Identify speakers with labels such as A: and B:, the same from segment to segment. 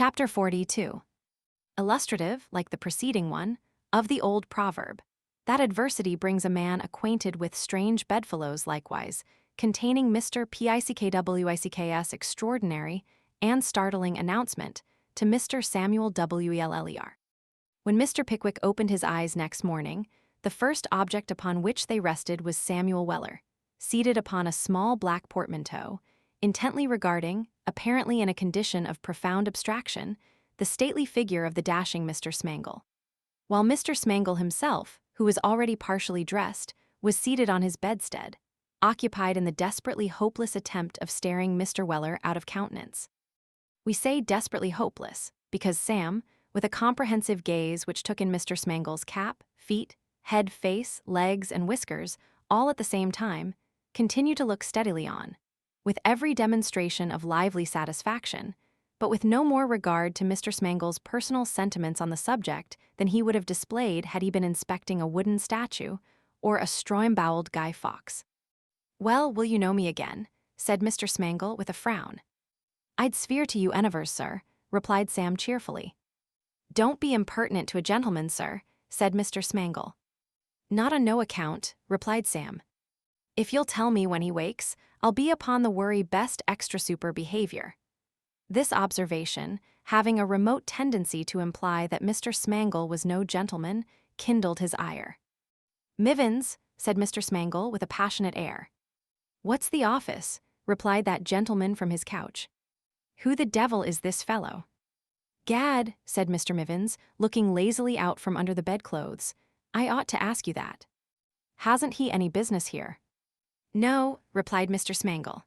A: Chapter 42. Illustrative, like the preceding one, of the old proverb, that adversity brings a man acquainted with strange bedfellows likewise, containing Mr. Pickwick's extraordinary and startling announcement to Mr. Samuel Weller. When Mr. Pickwick opened his eyes next morning, the first object upon which they rested was Samuel Weller, seated upon a small black portmanteau, intently regarding, apparently in a condition of profound abstraction, the stately figure of the dashing Mr. Smangle. While Mr. Smangle himself, who was already partially dressed, was seated on his bedstead, occupied in the desperately hopeless attempt of staring Mr. Weller out of countenance. We say desperately hopeless, because Sam, with a comprehensive gaze which took in Mr. Smangle's cap, feet, head, face, legs, and whiskers, all at the same time, continued to look steadily on, with every demonstration of lively satisfaction, but with no more regard to Mr. Smangle's personal sentiments on the subject than he would have displayed had he been inspecting a wooden statue or a straw-emboweled Guy Fawkes. "Well, will you know me again?" said Mr. Smangle with a frown. "I'd swear to you anivers, sir," replied Sam cheerfully. "Don't be impertinent to a gentleman, sir," said Mr. Smangle. "Not on no account," replied Sam. "If you'll tell me when he wakes, I'll be upon the worry best extra super behavior." This observation, having a remote tendency to imply that Mr. Smangle was no gentleman, kindled his ire. "Mivins," said Mr. Smangle with a passionate air. "What's the office?" replied that gentleman from his couch. "Who the devil is this fellow?" "Gad," said Mr. Mivins, looking lazily out from under the bedclothes, "I ought to ask you that. Hasn't he any business here?" "No," replied Mr. Smangle.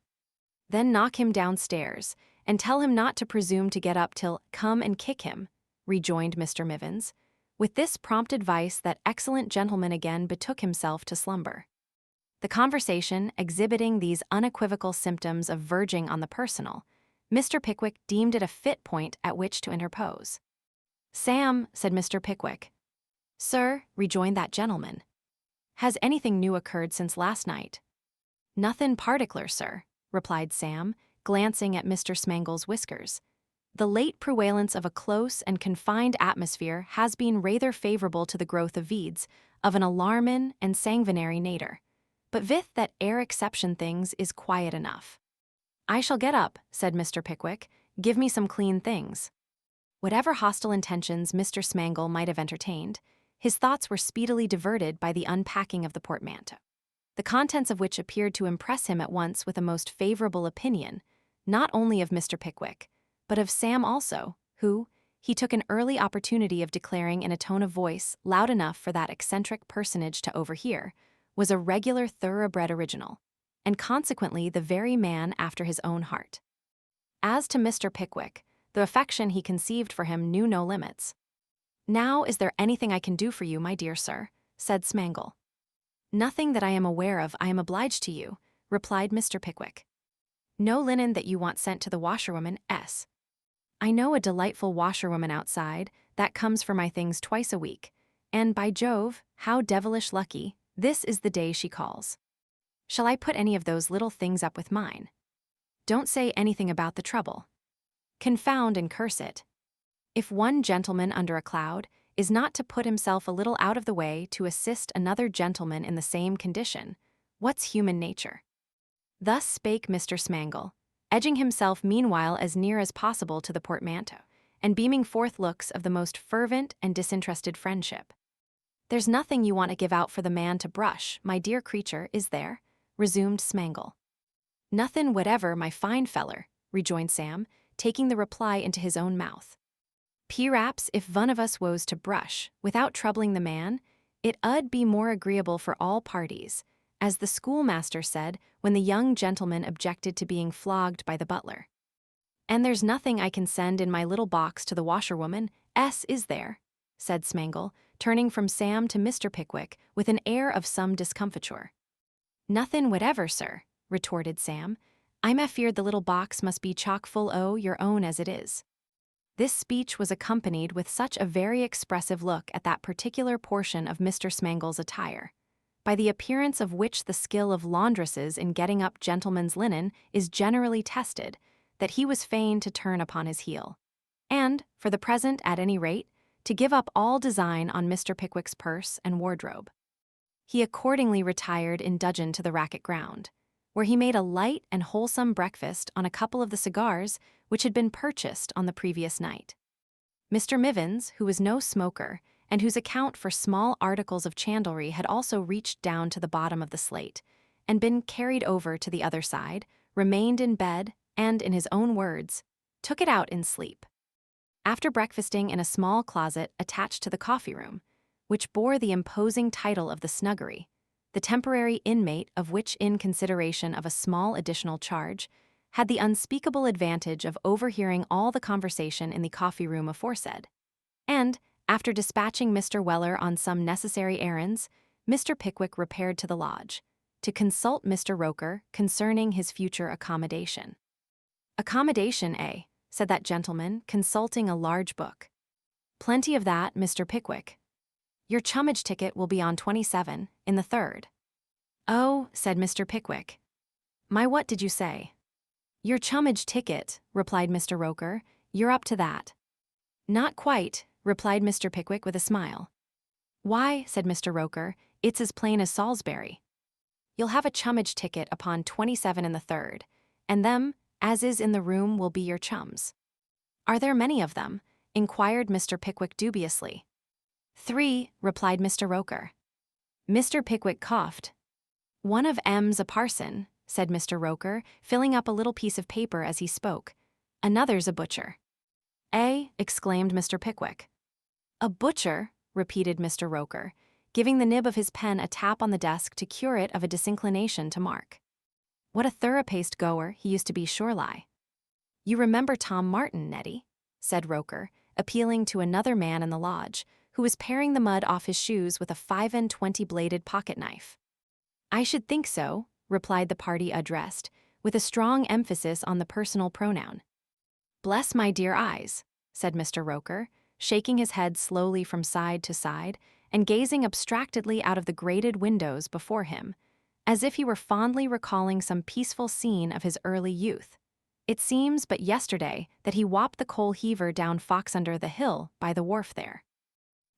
A: "Then knock him downstairs, and tell him not to presume to get up till come and kick him," rejoined Mr. Mivins. With this prompt advice, that excellent gentleman again betook himself to slumber. The conversation, exhibiting these unequivocal symptoms of verging on the personal, Mr. Pickwick deemed it a fit point at which to interpose. "Sam," said Mr. Pickwick. "Sir," rejoined that gentleman. "Has anything new occurred since last night?" "Nothin' particular, sir," replied Sam, glancing at Mr. Smangle's whiskers. "The late prevalence of a close and confined atmosphere has been rather favourable to the growth of weeds, of an alarmin' and sanguinary nater. But vith that air exception things is quiet enough." "I shall get up," said Mr. Pickwick. "Give me some clean things." Whatever hostile intentions Mr. Smangle might have entertained, his thoughts were speedily diverted by the unpacking of the portmanteau, the contents of which appeared to impress him at once with a most favourable opinion, not only of Mr. Pickwick, but of Sam also, who, he took an early opportunity of declaring in a tone of voice loud enough for that eccentric personage to overhear, was a regular thoroughbred original, and consequently the very man after his own heart. As to Mr. Pickwick, the affection he conceived for him knew no limits. "Now, is there anything I can do for you, my dear sir?" said Smangle. "Nothing that I am aware of, I am obliged to you," replied Mr. Pickwick. "No linen that you want sent to the washerwoman, S. I know a delightful washerwoman outside that comes for my things twice a week, and by Jove, how devilish lucky, this is the day she calls. Shall I put any of those little things up with mine? Don't say anything about the trouble. Confound and curse it. If one gentleman under a cloud is not to put himself a little out of the way to assist another gentleman in the same condition, what's human nature?" Thus spake Mr. Smangle, edging himself meanwhile as near as possible to the portmanteau, and beaming forth looks of the most fervent and disinterested friendship. "There's nothing you want to give out for the man to brush, my dear creature, is there?" resumed Smangle. "Nothin' whatever, my fine feller," rejoined Sam, taking the reply into his own mouth. "P'raps if vun of us woes to brush, without troubling the man, it 'ud be more agreeable for all parties, as the schoolmaster said when the young gentleman objected to being flogged by the butler. And there's nothing I can send in my little box to the washerwoman, S. is there?" said Smangle, turning from Sam to Mr. Pickwick with an air of some discomfiture. "Nothin' whatever, sir," retorted Sam. "I'm afeard the little box must be chock full o' your own as it is." This speech was accompanied with such a very expressive look at that particular portion of Mr. Smangle's attire, by the appearance of which the skill of laundresses in getting up gentlemen's linen is generally tested, that he was fain to turn upon his heel. and, for the present at any rate, to give up all design on Mr. Pickwick's purse and wardrobe. He accordingly retired in dudgeon to the racket ground, where he made a light and wholesome breakfast on a couple of the cigars which had been purchased on the previous night. Mr. Mivins, who was no smoker, and whose account for small articles of chandlery had also reached down to the bottom of the slate, and been carried over to the other side, remained in bed, and, in his own words, took it out in sleep. After breakfasting in a small closet attached to the coffee room, which bore the imposing title of the snuggery, the temporary inmate of which, in consideration of a small additional charge, had the unspeakable advantage of overhearing all the conversation in the coffee room aforesaid, and, after dispatching Mr. Weller on some necessary errands, Mr. Pickwick repaired to the lodge, to consult Mr. Roker concerning his future accommodation. "Accommodation, eh?" said that gentleman, consulting a large book. "Plenty of that, Mr. Pickwick. Your chummage ticket will be on 27, in the third." "Oh," said Mr. Pickwick. "My, what did you say?" "Your chummage ticket," replied Mr. Roker. "You're up to that." "Not quite," replied Mr. Pickwick with a smile. "Why," said Mr. Roker, "it's as plain as Salisbury. You'll have a chummage ticket upon 27 in the third, and them, as is in the room, will be your chums." "Are there many of them?" inquired Mr. Pickwick dubiously. "3," replied Mr. Roker. Mr. Pickwick coughed. "One of 'em's a parson," said Mr. Roker, filling up a little piece of paper as he spoke. "Another's a butcher." "Eh?" exclaimed Mr. Pickwick. "A butcher?" repeated Mr. Roker, giving the nib of his pen a tap on the desk to cure it of a disinclination to mark. "What a thorough-paced goer he used to be, sure-lie." "You remember Tom Martin, Nettie?" said Roker, appealing to another man in the lodge, who was paring the mud off his shoes with a 25-bladed pocket-knife. "I should think so," replied the party addressed, with a strong emphasis on the personal pronoun. "Bless my dear eyes," said Mr. Roker, shaking his head slowly from side to side and gazing abstractedly out of the grated windows before him, as if he were fondly recalling some peaceful scene of his early youth. "It seems but yesterday that he whopped the coal heaver down Fox under the hill by the wharf there.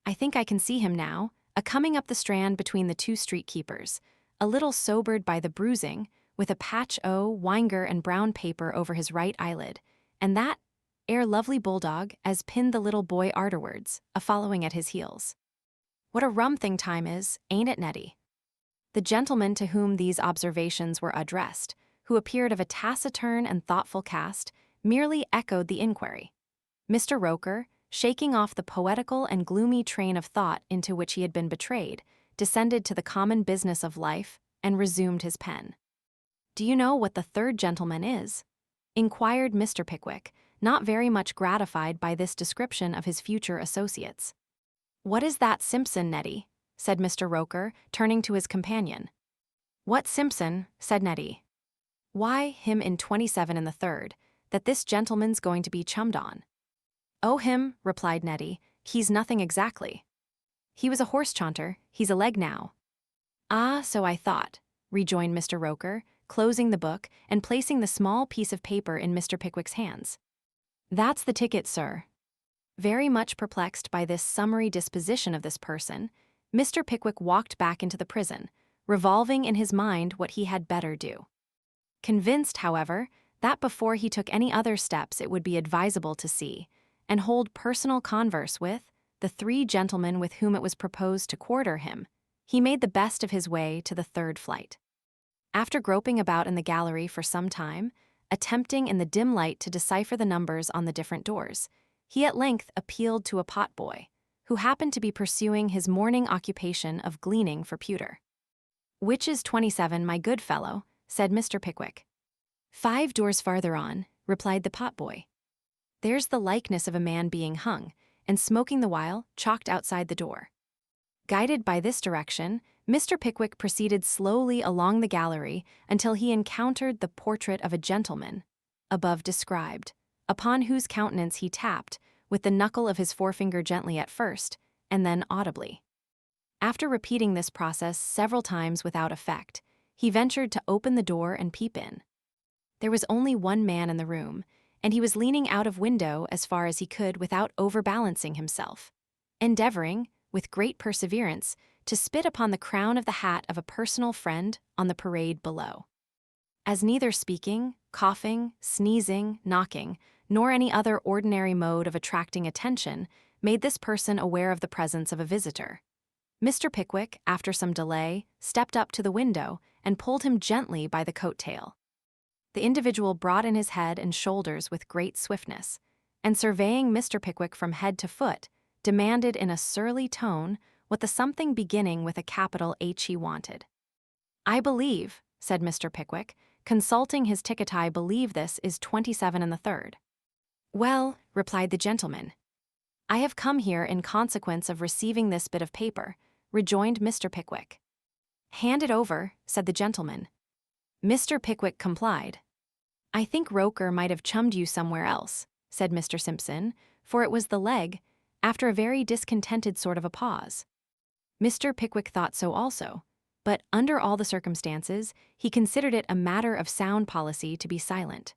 A: I think I can see him now, a-coming up the strand between the two street-keepers, a little sobered by the bruising, with a patch o' winger and brown paper over his right eyelid, and that ere lovely bulldog as pinned the little boy arterwards, a-following at his heels. What a rum thing time is, ain't it, Nettie?" The gentleman to whom these observations were addressed, who appeared of a taciturn and thoughtful cast, merely echoed the inquiry. Mr. Roker, shaking off the poetical and gloomy train of thought into which he had been betrayed, descended to the common business of life and resumed his pen. "Do you know what the third gentleman is?" inquired Mr. Pickwick, not very much gratified by this description of his future associates. "What is that Simpson, Nettie?" said Mr. Roker, turning to his companion. "What Simpson?" said Nettie. "Why, him in 27 in the third, that this gentleman's going to be chummed on." "Oh, him," replied Nettie, "he's nothing exactly. He was a horse-chaunter, he's a leg now." "Ah, so I thought," rejoined Mr. Roker, closing the book and placing the small piece of paper in Mr. Pickwick's hands. "That's the ticket, sir." Very much perplexed by this summary disposition of this person, Mr. Pickwick walked back into the prison, revolving in his mind what he had better do. Convinced, however, that before he took any other steps it would be advisable to see, and hold personal converse with, the 3 gentlemen with whom it was proposed to quarter him, he made the best of his way to the 3rd flight. After groping about in the gallery for some time, attempting in the dim light to decipher the numbers on the different doors, he at length appealed to a pot-boy, who happened to be pursuing his morning occupation of gleaning for pewter. "Which is 27, my good fellow?" said Mr. Pickwick. "5 doors farther on," replied the pot-boy. "There's the likeness of a man being hung, and smoking the while, chalked outside the door." Guided by this direction, Mr. Pickwick proceeded slowly along the gallery until he encountered the portrait of a gentleman, above described, upon whose countenance he tapped, with the knuckle of his forefinger gently at first, and then audibly. After repeating this process several times without effect, he ventured to open the door and peep in. There was only one man in the room, and he was leaning out of window as far as he could without overbalancing himself, endeavoring, with great perseverance, to spit upon the crown of the hat of a personal friend on the parade below. As neither speaking, coughing, sneezing, knocking, nor any other ordinary mode of attracting attention made this person aware of the presence of a visitor, Mr. Pickwick, after some delay, stepped up to the window and pulled him gently by the coat tail. The individual brought in his head and shoulders with great swiftness, and surveying Mr. Pickwick from head to foot, demanded in a surly tone what the something beginning with a capital H he wanted. "I believe," said Mr. Pickwick, consulting his ticket, "I believe this is 27 and the third." "Well," replied the gentleman, "I have come here in consequence of receiving this bit of paper," rejoined Mr. Pickwick. "Hand it over," said the gentleman. Mr. Pickwick complied. "I think Roker might have chummed you somewhere else," said Mr. Simpson, for it was the leg, after a very discontented sort of a pause. Mr. Pickwick thought so also, but under all the circumstances, he considered it a matter of sound policy to be silent.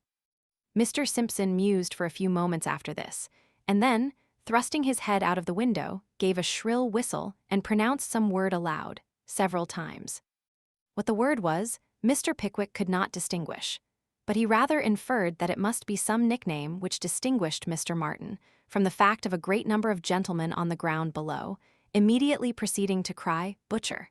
A: Mr. Simpson mused for a few moments after this, and then, thrusting his head out of the window, gave a shrill whistle and pronounced some word aloud, several times. What the word was, Mr. Pickwick could not distinguish, but he rather inferred that it must be some nickname which distinguished Mr. Martin from the fact of a great number of gentlemen on the ground below, immediately proceeding to cry, "Butcher,"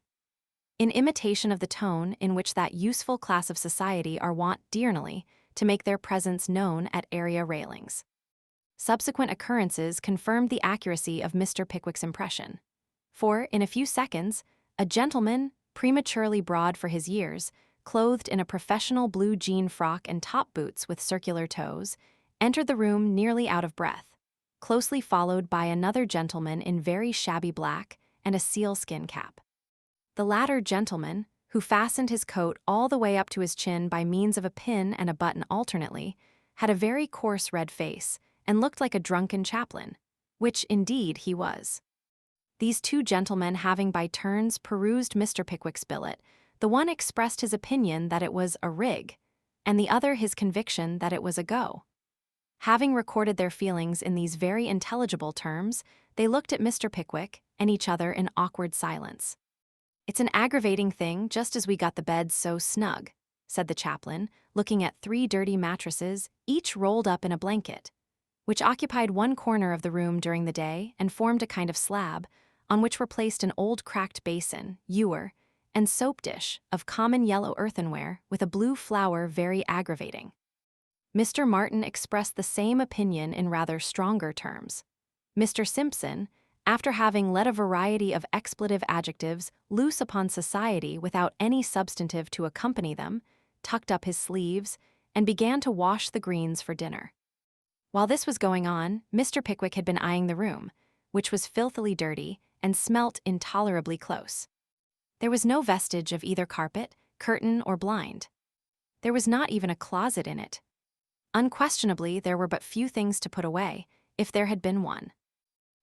A: in imitation of the tone in which that useful class of society are wont diurnally to make their presence known at area railings. Subsequent occurrences confirmed the accuracy of Mr. Pickwick's impression, for, in a few seconds, a gentleman, prematurely broad for his years, clothed in a professional blue jean frock and top boots with circular toes, entered the room nearly out of breath, closely followed by another gentleman in very shabby black and a sealskin cap. The latter gentleman, who fastened his coat all the way up to his chin by means of a pin and a button alternately, had a very coarse red face and looked like a drunken chaplain, which indeed he was. These two gentlemen having by turns perused Mr. Pickwick's billet, the one expressed his opinion that it was a rig, and the other his conviction that it was a go. Having recorded their feelings in these very intelligible terms, they looked at Mr. Pickwick and each other in awkward silence. "It's an aggravating thing, just as we got the beds so snug," said the chaplain, looking at 3 dirty mattresses, each rolled up in a blanket, which occupied one corner of the room during the day and formed a kind of slab, on which were placed an old cracked basin, ewer, and soap dish of common yellow earthenware with a blue flower very aggravating. Mr. Martin expressed the same opinion in rather stronger terms. Mr. Simpson, after having let a variety of expletive adjectives loose upon society without any substantive to accompany them, tucked up his sleeves, and began to wash the greens for dinner. While this was going on, Mr. Pickwick had been eyeing the room, which was filthily dirty and smelt intolerably close. There was no vestige of either carpet, curtain, or blind. There was not even a closet in it. Unquestionably, there were but few things to put away, if there had been one.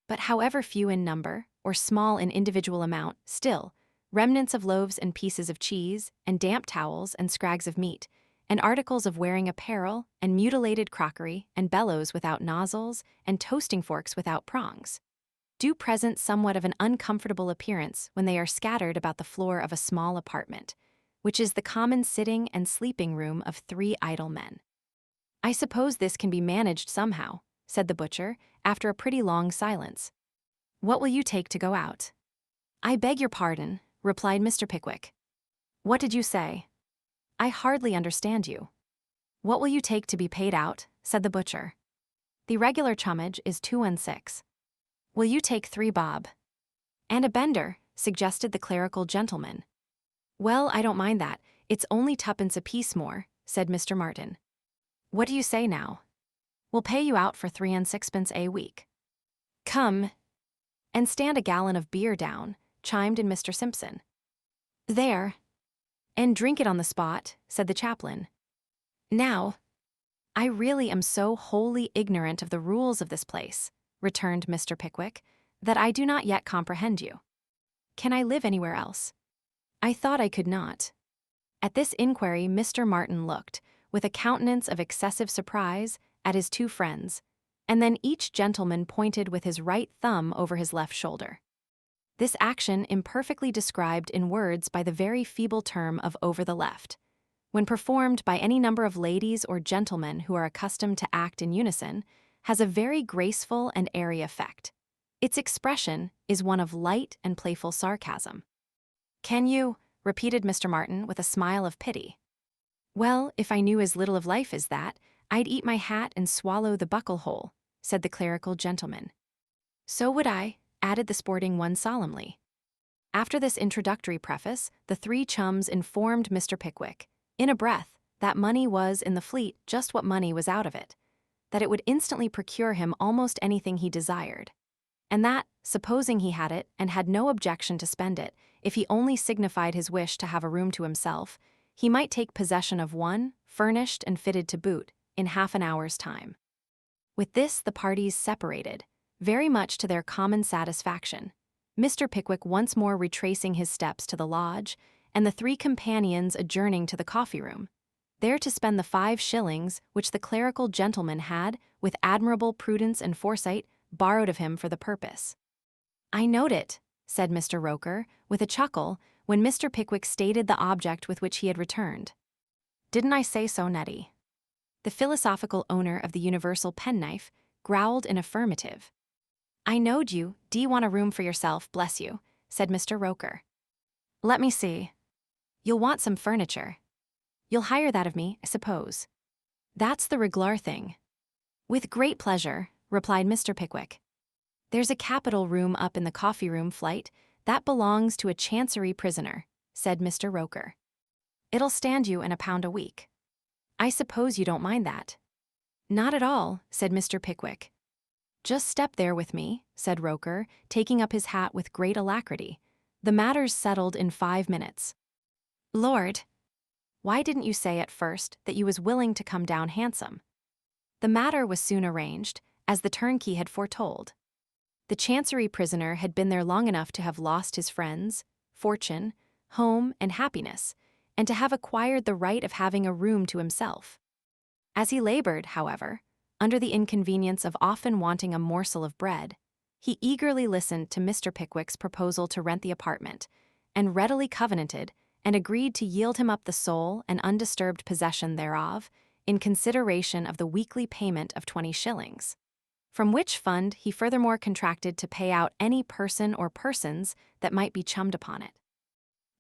A: But however few in number, or small in individual amount, still, remnants of loaves and pieces of cheese, and damp towels and scrags of meat, and articles of wearing apparel, and mutilated crockery, and bellows without nozzles, and toasting forks without prongs, do present somewhat of an uncomfortable appearance when they are scattered about the floor of a small apartment, which is the common sitting and sleeping room of 3 idle men. "I suppose this can be managed somehow," said the butcher, after a pretty long silence. "What will you take to go out?" "I beg your pardon," replied Mr. Pickwick. "What did you say? I hardly understand you." "What will you take to be paid out?" said the butcher. "The regular chummage is 2 and 6. Will you take 3 bob?" "And a bender," suggested the clerical gentleman. "Well, I don't mind that. It's only 2pence apiece more," said Mr. Martin. "What do you say now?" "We'll pay you out for 3 and 6pence a week." "Come." "And stand a gallon of beer down," chimed in Mr. Simpson. "There." "And drink it on the spot," said the chaplain. "Now, I really am so wholly ignorant of the rules of this place," returned Mr. Pickwick, "that I do not yet comprehend you. Can I live anywhere else? I thought I could not." At this inquiry Mr. Martin looked, with a countenance of excessive surprise, at his two friends, and then each gentleman pointed with his right thumb over his left shoulder. This action imperfectly described in words by the very feeble term of over the left, when performed by any number of ladies or gentlemen who are accustomed to act in unison, has a very graceful and airy effect. Its expression is one of light and playful sarcasm. "Can you?" repeated Mr. Martin with a smile of pity. "Well, if I knew as little of life as that, I'd eat my hat and swallow the buckle whole," said the clerical gentleman. "So would I," added the sporting one solemnly. After this introductory preface, the three chums informed Mr. Pickwick, in a breath, that money was in the fleet just what money was out of it, that it would instantly procure him almost anything he desired, and that, supposing he had it and had no objection to spend it, if he only signified his wish to have a room to himself, he might take possession of one, furnished and fitted to boot, in half an hour's time. With this the parties separated, very much to their common satisfaction, Mr. Pickwick once more retracing his steps to the lodge, and the three companions adjourning to the coffee-room, there to spend the 5 shillings which the clerical gentleman had, with admirable prudence and foresight, borrowed of him for the purpose. "I note it," said Mr. Roker, with a chuckle, when Mr. Pickwick stated the object with which he had returned. "Didn't I say so, Nettie?" The philosophical owner of the universal penknife growled in affirmative. "I knowed you, d'ye want a room for yourself, bless you," said Mr. Roker. "Let me see. You'll want some furniture. You'll hire that of me, I suppose." "That's the reg'lar thing." "With great pleasure," replied Mr. Pickwick. "There's a capital room up in the coffee-room flight that belongs to a chancery prisoner," said Mr. Roker. "It'll stand you in £1 a week. I suppose you don't mind that." "Not at all," said Mr. Pickwick. "Just step there with me," said Roker, taking up his hat with great alacrity. "The matter's settled in 5 minutes." "Lord! Why didn't you say at first that you was willing to come down handsome?" The matter was soon arranged, as the turnkey had foretold. The chancery prisoner had been there long enough to have lost his friends, fortune, home, and happiness, and to have acquired the right of having a room to himself. As he labored, however, under the inconvenience of often wanting a morsel of bread, he eagerly listened to Mr. Pickwick's proposal to rent the apartment, and readily covenanted and agreed to yield him up the sole and undisturbed possession thereof in consideration of the weekly payment of 20 shillings, from which fund he furthermore contracted to pay out any person or persons that might be chummed upon it.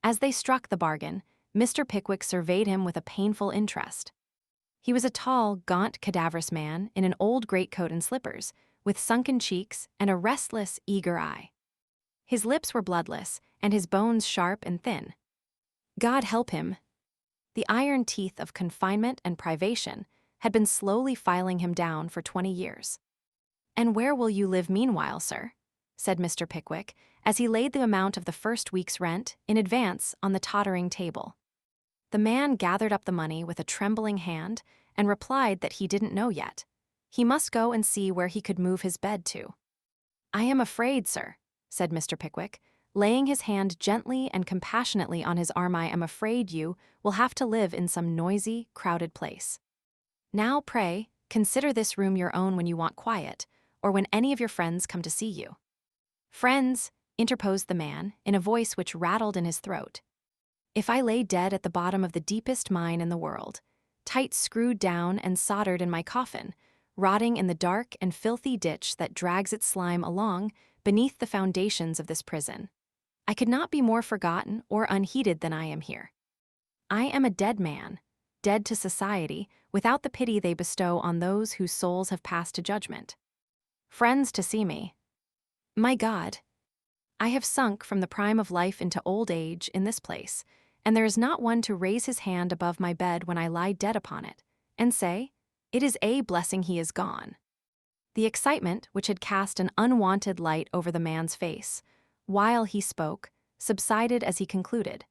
A: As they struck the bargain, Mr. Pickwick surveyed him with a painful interest. He was a tall, gaunt, cadaverous man in an old greatcoat and slippers, with sunken cheeks and a restless, eager eye. His lips were bloodless, and his bones sharp and thin. God help him! The iron teeth of confinement and privation had been slowly filing him down for 20 years. "And where will you live meanwhile, sir?" said Mr. Pickwick, as he laid the amount of the first week's rent, in advance, on the tottering table. The man gathered up the money with a trembling hand and replied that he didn't know yet. He must go and see where he could move his bed to. "I am afraid, sir," said Mr. Pickwick, laying his hand gently and compassionately on his arm, "I am afraid you will have to live in some noisy, crowded place. Now, pray, consider this room your own when you want quiet, or when any of your friends come to see you." "Friends," interposed the man, in a voice which rattled in his throat. "If I lay dead at the bottom of the deepest mine in the world, tight screwed down and soldered in my coffin, rotting in the dark and filthy ditch that drags its slime along beneath the foundations of this prison, I could not be more forgotten or unheeded than I am here. I am a dead man, dead to society, without the pity they bestow on those whose souls have passed to judgment. Friends to see me. My God! I have sunk from the prime of life into old age in this place, and there is not one to raise his hand above my bed when I lie dead upon it, and say, 'It is a blessing he is gone.'" The excitement, which had cast an unwonted light over the man's face, while he spoke, subsided as he concluded,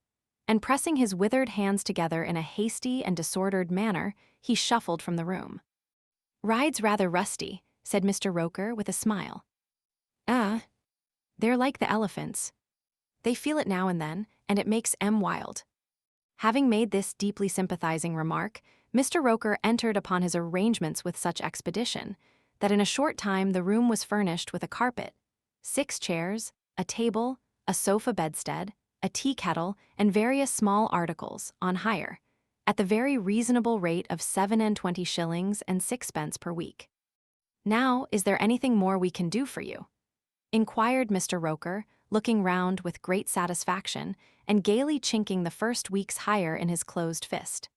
A: and pressing his withered hands together in a hasty and disordered manner, he shuffled from the room. "Ride's rather rusty," said Mr. Roker with a smile. "Ah, they're like the elephants. They feel it now and then, and it makes 'em wild." Having made this deeply sympathizing remark, Mr. Roker entered upon his arrangements with such expedition that in a short time the room was furnished with a carpet, 6 chairs, a table, a sofa bedstead, a tea kettle, and various small articles on hire, at the very reasonable rate of 27 shillings and 6 pence per week. "Now, is there anything more we can do for you?" inquired Mr. Roker, looking round with great satisfaction and gaily chinking the first week's hire in his closed fist.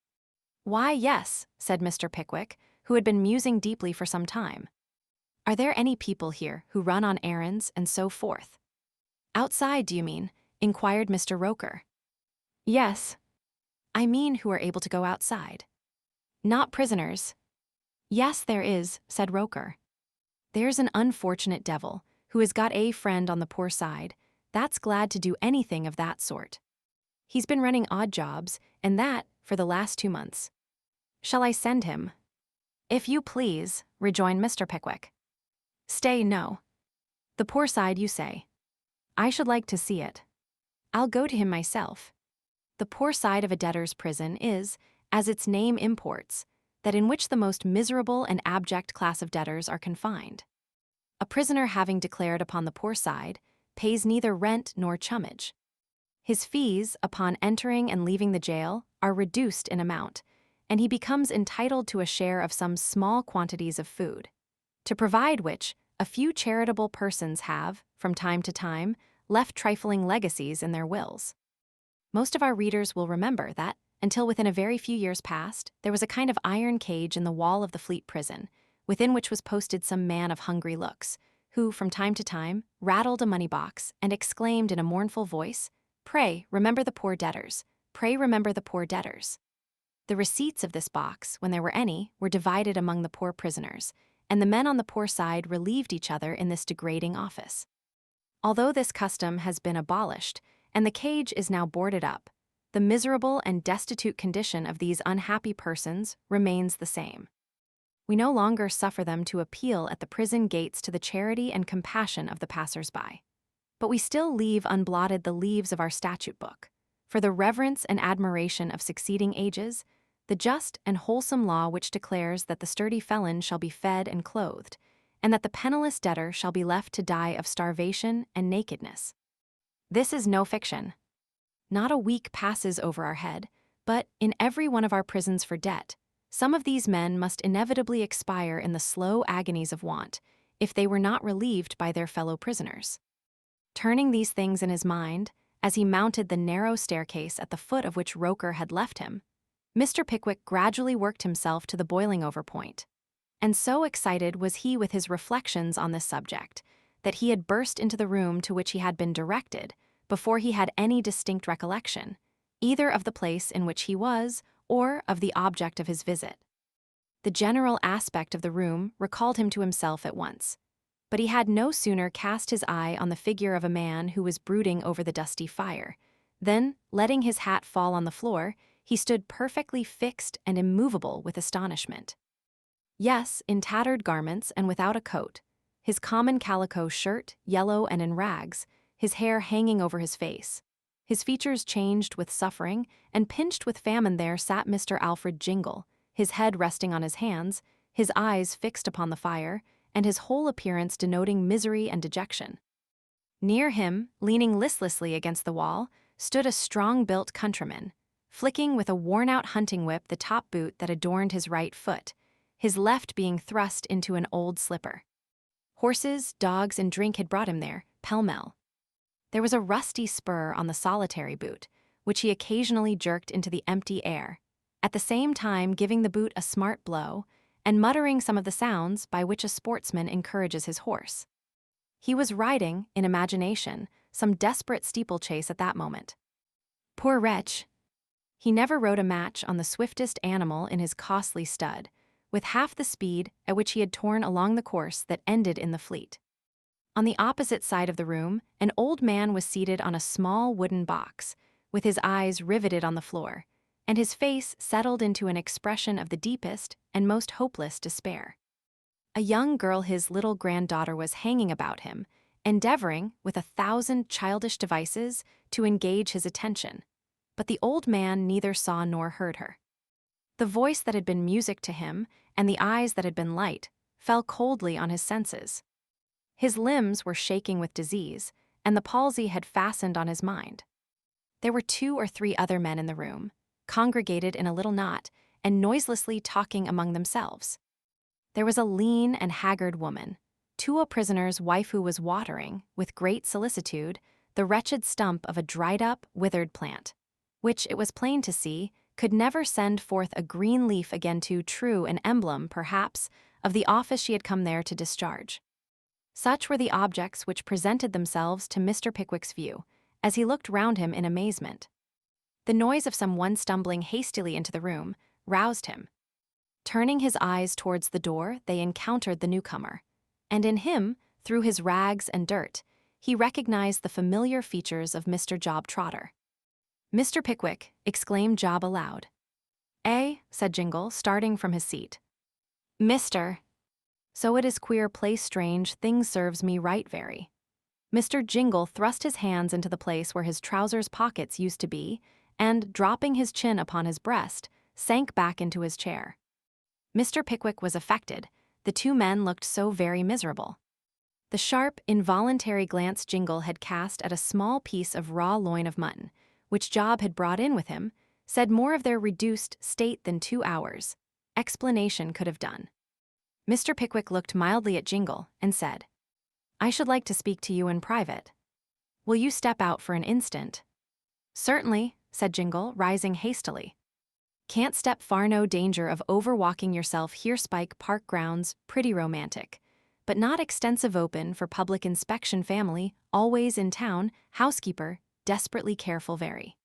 A: "Why, yes," said Mr. Pickwick, who had been musing deeply for some time. "Are there any people here who run on errands and so forth?" "Outside, do you mean?" inquired Mr. Roker. "Yes. I mean who are able to go outside." "Not prisoners?" "Yes, there is," said Roker. "There's an unfortunate devil who has got a friend on the poor side that's glad to do anything of that sort. He's been running odd jobs, and that for the last 2 months. Shall I send him?" "If you please," rejoined Mr. Pickwick. "Stay, no. The poor side, you say? I should like to see it. I'll go to him myself. The poor side of a debtor's prison is, as its name imports, that in which the most miserable and abject class of debtors are confined. A prisoner having declared upon the poor side pays neither rent nor chummage. His fees, upon entering and leaving the jail, are reduced in amount, and he becomes entitled to a share of some small quantities of food, to provide which a few charitable persons have, from time to time, left trifling legacies in their wills. Most of our readers will remember that, until within a very few years past, there was a kind of iron cage in the wall of the Fleet Prison, within which was posted some man of hungry looks, who, from time to time, rattled a money-box and exclaimed in a mournful voice, "Pray, remember the poor debtors. Pray remember the poor debtors." The receipts of this box, when there were any, were divided among the poor prisoners, and the men on the poor side relieved each other in this degrading office. Although this custom has been abolished, and the cage is now boarded up, the miserable and destitute condition of these unhappy persons remains the same. We no longer suffer them to appeal at the prison gates to the charity and compassion of the passers-by. But we still leave unblotted the leaves of our statute book, for the reverence and admiration of succeeding ages, the just and wholesome law which declares that the sturdy felon shall be fed and clothed, and that the penniless debtor shall be left to die of starvation and nakedness. This is no fiction. Not a week passes over our head, but in every one of our prisons for debt, some of these men must inevitably expire in the slow agonies of want, if they were not relieved by their fellow prisoners. Turning these things in his mind, as he mounted the narrow staircase at the foot of which Roker had left him, Mr. Pickwick gradually worked himself to the boiling-over point, and so excited was he with his reflections on this subject, that he had burst into the room to which he had been directed before he had any distinct recollection, either of the place in which he was or of the object of his visit. The general aspect of the room recalled him to himself at once, but he had no sooner cast his eye on the figure of a man who was brooding over the dusty fire, than, letting his hat fall on the floor, he stood perfectly fixed and immovable with astonishment. Yes, in tattered garments and without a coat, his common calico shirt, yellow and in rags, his hair hanging over his face, his features changed with suffering, and pinched with famine, there sat Mr. Alfred Jingle, his head resting on his hands, his eyes fixed upon the fire, and his whole appearance denoting misery and dejection. Near him, leaning listlessly against the wall, stood a strong-built countryman, flicking with a worn-out hunting whip the top boot that adorned his right foot, his left being thrust into an old slipper. Horses, dogs, and drink had brought him there, pell-mell. There was a rusty spur on the solitary boot, which he occasionally jerked into the empty air, at the same time giving the boot a smart blow, and muttering some of the sounds by which a sportsman encourages his horse. He was riding, in imagination, some desperate steeplechase at that moment. Poor wretch! He never rode a match on the swiftest animal in his costly stud, with half the speed at which he had torn along the course that ended in the Fleet. On the opposite side of the room, an old man was seated on a small wooden box, with his eyes riveted on the floor, and his face settled into an expression of the deepest and most hopeless despair. A young girl, his little granddaughter, was hanging about him, endeavoring, with 1,000 childish devices, to engage his attention, but the old man neither saw nor heard her. The voice that had been music to him, and the eyes that had been light, fell coldly on his senses. His limbs were shaking with disease, and the palsy had fastened on his mind. There were 2 or 3 other men in the room, congregated in a little knot, and noiselessly talking among themselves. There was a lean and haggard woman, to a prisoner's wife, who was watering, with great solicitude, the wretched stump of a dried-up, withered plant, which, it was plain to see, could never send forth a green leaf again, too true an emblem, perhaps, of the office she had come there to discharge. Such were the objects which presented themselves to Mr. Pickwick's view, as he looked round him in amazement. The noise of some one stumbling hastily into the room roused him. Turning his eyes towards the door, they encountered the newcomer, and in him, through his rags and dirt, he recognized the familiar features of Mr. Job Trotter. "Mr. Pickwick," exclaimed Job aloud. "Eh?" said Jingle, starting from his seat. "Mr. So it is queer place strange, things serves me right very." Mr. Jingle thrust his hands into the place where his trousers pockets used to be, and, dropping his chin upon his breast, sank back into his chair. Mr. Pickwick was affected. The 2 men looked so very miserable. The sharp, involuntary glance Jingle had cast at a small piece of raw loin of mutton, which Job had brought in with him, said more of their reduced state than 2 hours' explanation could have done. Mr. Pickwick looked mildly at Jingle and said, "I should like to speak to you in private. Will you step out for an instant?" "Certainly," said Jingle, rising hastily. "Can't step far, no danger of overwalking yourself here. Spike Park grounds, pretty romantic, but not extensive, open for public inspection. Family, always in town, housekeeper, desperately careful very."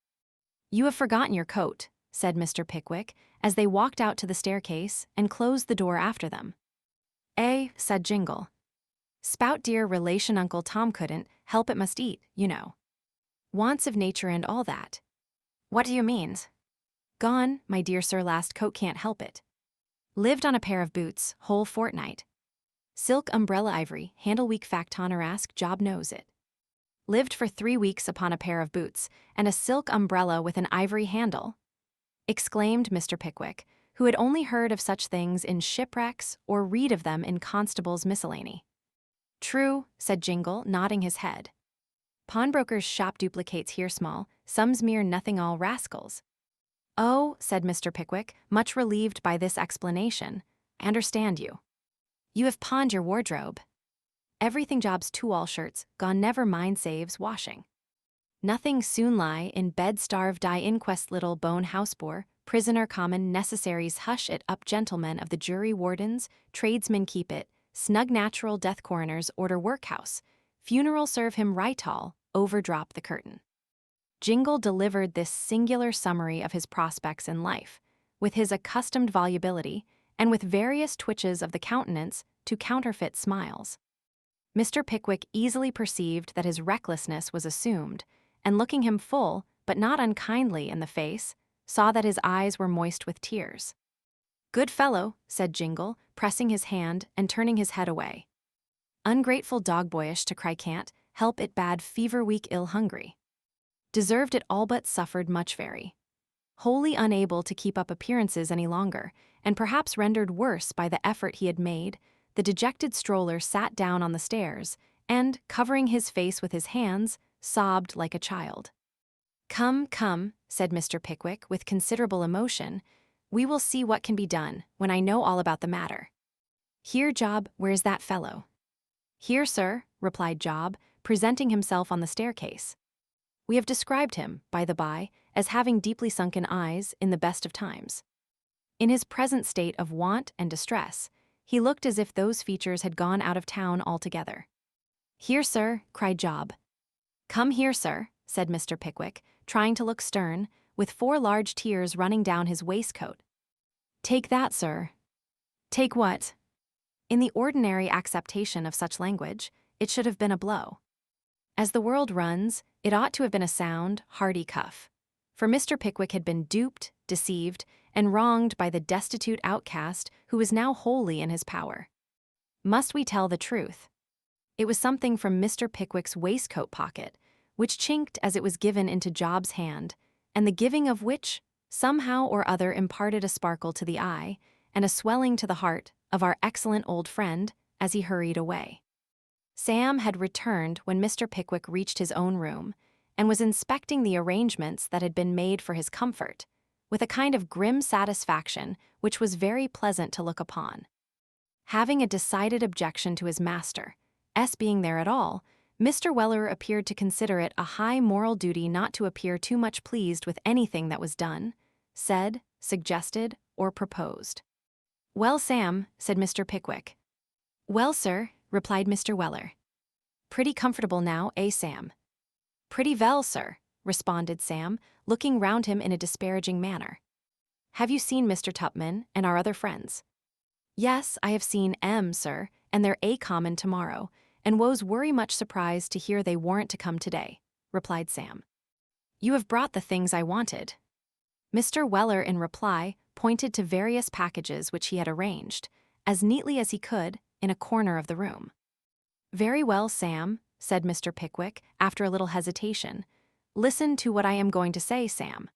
A: "You have forgotten your coat," said Mr. Pickwick, as they walked out to the staircase and closed the door after them. "Eh?" said Jingle. "Spout dear relation Uncle Tom couldn't help it, must eat, you know. Wants of nature and all that." "What do you mean?" "Gone, my dear sir, last coat, can't help it. Lived on a pair of boots, whole fortnight. Silk umbrella ivory, handle weak factoner, ask Job knows it. Lived for 3 weeks upon a pair of boots, and a silk umbrella with an ivory handle," exclaimed Mr. Pickwick, who had only heard of such things in shipwrecks or read of them in Constable's Miscellany. "True," said Jingle, nodding his head. "Pawnbroker's shop duplicates here small, sums mere nothing, all rascals." "Oh," said Mr. Pickwick, much relieved by this explanation, "I understand you. You have pawned your wardrobe. Everything Job's all shirts, gone, never mind saves washing. Nothing, soon lie in bed, starve, die, inquest, little bone, houseboar, prisoner, common necessaries, hush it up, gentlemen of the jury, wardens, tradesmen keep it, snug, natural death, coroners order workhouse, funeral serve him right, all, overdrop the curtain." Jingle delivered this singular summary of his prospects in life, with his accustomed volubility, and with various twitches of the countenance to counterfeit smiles. Mr. Pickwick easily perceived that his recklessness was assumed, and looking him full, but not unkindly, in the face, saw that his eyes were moist with tears. "Good fellow," said Jingle, pressing his hand and turning his head away. "Ungrateful dog, boyish to cry, can't help it, bad fever, weak, ill, hungry. Deserved it all, but suffered much very. Wholly unable to keep up appearances any longer, and perhaps rendered worse by the effort he had made, the dejected stroller sat down on the stairs and, covering his face with his hands, sobbed like a child. "Come, come," said Mr. Pickwick with considerable emotion, "we will see what can be done when I know all about the matter. Here, Job, where's that fellow?" "Here, sir," replied Job, presenting himself on the staircase. We have described him, by the by, as having deeply sunken eyes in the best of times. In his present state of want and distress, he looked as if those features had gone out of town altogether. "Here, sir," cried Job. "Come here, sir," said Mr. Pickwick, trying to look stern, with 4 large tears running down his waistcoat. "Take that, sir." "Take what?" In the ordinary acceptation of such language, it should have been a blow. As the world runs, it ought to have been a sound, hearty cuff. For Mr. Pickwick had been duped, deceived, and wronged by the destitute outcast who was now wholly in his power. Must we tell the truth? It was something from Mr. Pickwick's waistcoat pocket, which chinked as it was given into Job's hand, and the giving of which somehow or other imparted a sparkle to the eye and a swelling to the heart of our excellent old friend as he hurried away. Sam had returned when Mr. Pickwick reached his own room and was inspecting the arrangements that had been made for his comfort, with a kind of grim satisfaction which was very pleasant to look upon. Having a decided objection to his master, being there at all, Mr. Weller appeared to consider it a high moral duty not to appear too much pleased with anything that was done, said, suggested, or proposed. "Well, Sam," said Mr. Pickwick. "Well, sir," replied Mr. Weller. "Pretty comfortable now, Sam?" "Pretty well, sir," responded Sam, looking round him in a disparaging manner. "Have you seen Mr. Tupman and our other friends?" "Yes, I have seen sir, and they're common tomorrow, and wo's worry much surprised to hear they warn't to come today," replied Sam. "You have brought the things I wanted." Mr. Weller, in reply, pointed to various packages which he had arranged, as neatly as he could, in a corner of the room. "Very well, Sam," said Mr. Pickwick, after a little hesitation. "Listen to what I am going to say, Sam."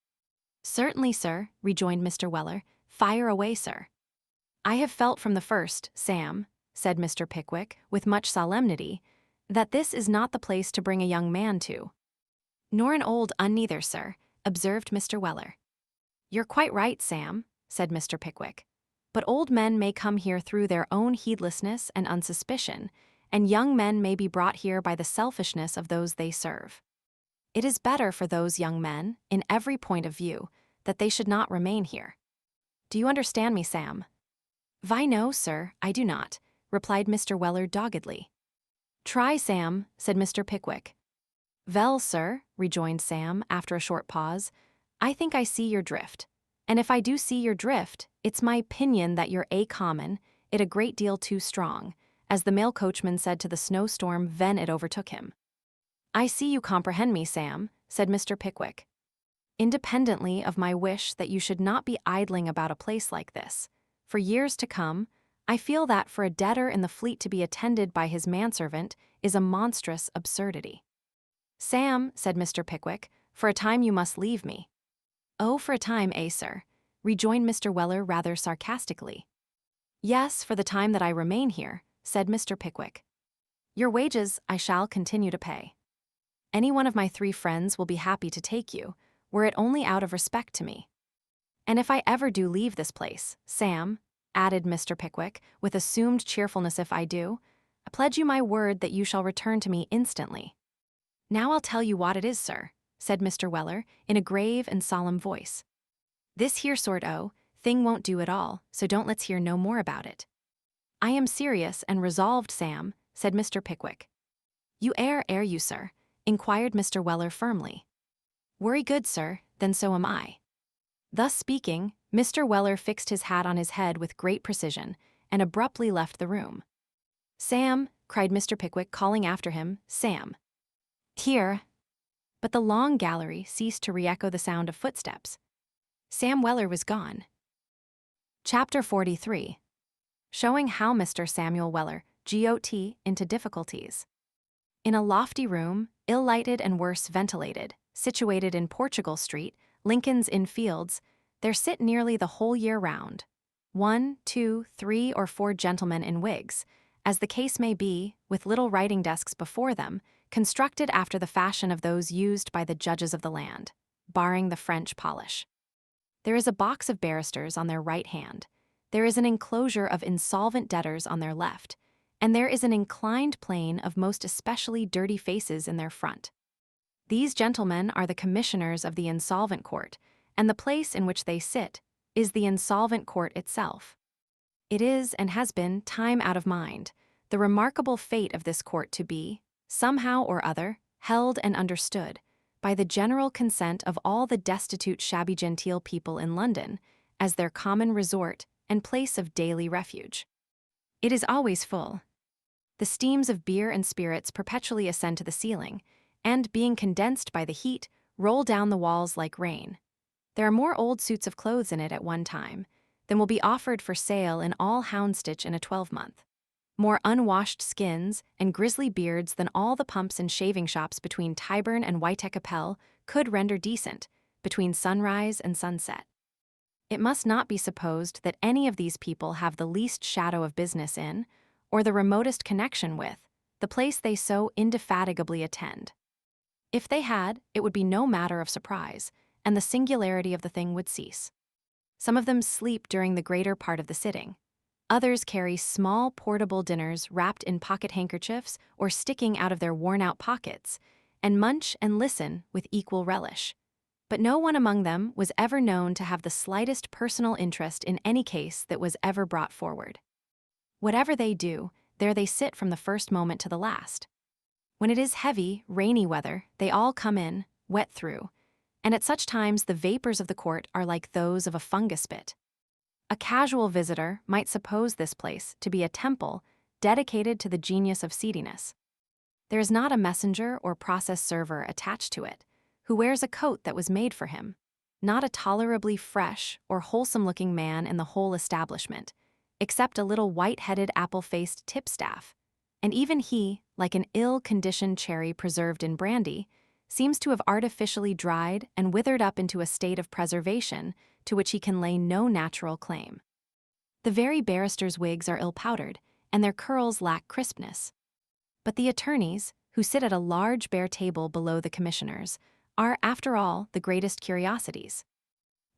A: "Certainly, sir," rejoined Mr. Weller. "Fire away, sir." "I have felt from the first, Sam," said Mr. Pickwick, with much solemnity, "that this is not the place to bring a young man to." "Nor an old un neither, sir," observed Mr. Weller. "You're quite right, Sam," said Mr. Pickwick. "But old men may come here through their own heedlessness and unsuspicion, and young men may be brought here by the selfishness of those they serve. It is better for those young men, in every point of view, that they should not remain here. Do you understand me, Sam?" "Why, no, sir, I do not," replied Mr. Weller doggedly. "Try, Sam," said Mr. Pickwick. "Vell, sir," rejoined Sam, after a short pause, "I think I see your drift. And if I do see your drift, it's my opinion that you're common, it a great deal too strong, as the mail coachman said to the snowstorm ven it overtook him." "I see you comprehend me, Sam," said Mr. Pickwick. "Independently of my wish that you should not be idling about a place like this, for years to come, I feel that for a debtor in the Fleet to be attended by his manservant is a monstrous absurdity." "Sam," said Mr. Pickwick, "for a time you must leave me." "Oh, for a time, sir?" rejoined Mr. Weller rather sarcastically. "Yes, for the time that I remain here," said Mr. Pickwick. "Your wages I shall continue to pay. Any one of my 3 friends will be happy to take you, were it only out of respect to me. And if I ever do leave this place, Sam," added Mr. Pickwick, with assumed cheerfulness, "if I do, I pledge you my word that you shall return to me instantly." "Now I'll tell you what it is, sir," said Mr. Weller, in a grave and solemn voice. "This here sort o' thing won't do at all, so don't let's hear no more about it." "I am serious and resolved, Sam," said Mr. Pickwick. "You air you, sir?" inquired Mr. Weller firmly. "Worry good, sir, then so am I." Thus speaking, Mr. Weller fixed his hat on his head with great precision, and abruptly left the room. "Sam," cried Mr. Pickwick, calling after him, "Sam." "Here." But the long gallery ceased to re-echo the sound of footsteps. Sam Weller was gone. Chapter 43. Showing how Mr. Samuel Weller got into difficulties. In a lofty room, ill-lighted and worse ventilated, situated in Portugal Street, Lincoln's Inn Fields, there sit nearly the whole year round 1, 2, 3, or 4 gentlemen in wigs, as the case may be, with little writing desks before them, constructed after the fashion of those used by the judges of the land, barring the French polish. There is a box of barristers on their right hand, there is an enclosure of insolvent debtors on their left, and there is an inclined plane of most especially dirty faces in their front. These gentlemen are the commissioners of the insolvent court, and the place in which they sit is the insolvent court itself. It is, and has been, time out of mind, the remarkable fate of this court to be, somehow or other, held and understood, by the general consent of all the destitute shabby genteel people in London, as their common resort and place of daily refuge. It is always full. The steams of beer and spirits perpetually ascend to the ceiling, and, being condensed by the heat, roll down the walls like rain. There are more old suits of clothes in it at one time than will be offered for sale in all Houndsditch in a 12-month. More unwashed skins and grisly beards than all the pumps and shaving shops between Tyburn and Whitechapel could render decent, between sunrise and sunset. It must not be supposed that any of these people have the least shadow of business in, or the remotest connection with, the place they so indefatigably attend. If they had, it would be no matter of surprise, and the singularity of the thing would cease. Some of them sleep during the greater part of the sitting. Others carry small portable dinners wrapped in pocket handkerchiefs or sticking out of their worn-out pockets, and munch and listen with equal relish. But no one among them was ever known to have the slightest personal interest in any case that was ever brought forward. Whatever they do, there they sit from the first moment to the last. When it is heavy, rainy weather, they all come in, wet through, and at such times the vapors of the court are like those of a fungus bit. A casual visitor might suppose this place to be a temple dedicated to the genius of seediness. There is not a messenger or process server attached to it, who wears a coat that was made for him, not a tolerably fresh or wholesome-looking man in the whole establishment, except a little white-headed apple-faced tipstaff, and even he, like an ill-conditioned cherry preserved in brandy, seems to have artificially dried and withered up into a state of preservation to which he can lay no natural claim. The very barristers' wigs are ill-powdered, and their curls lack crispness. But the attorneys, who sit at a large bare table below the commissioners, are, after all, the greatest curiosities.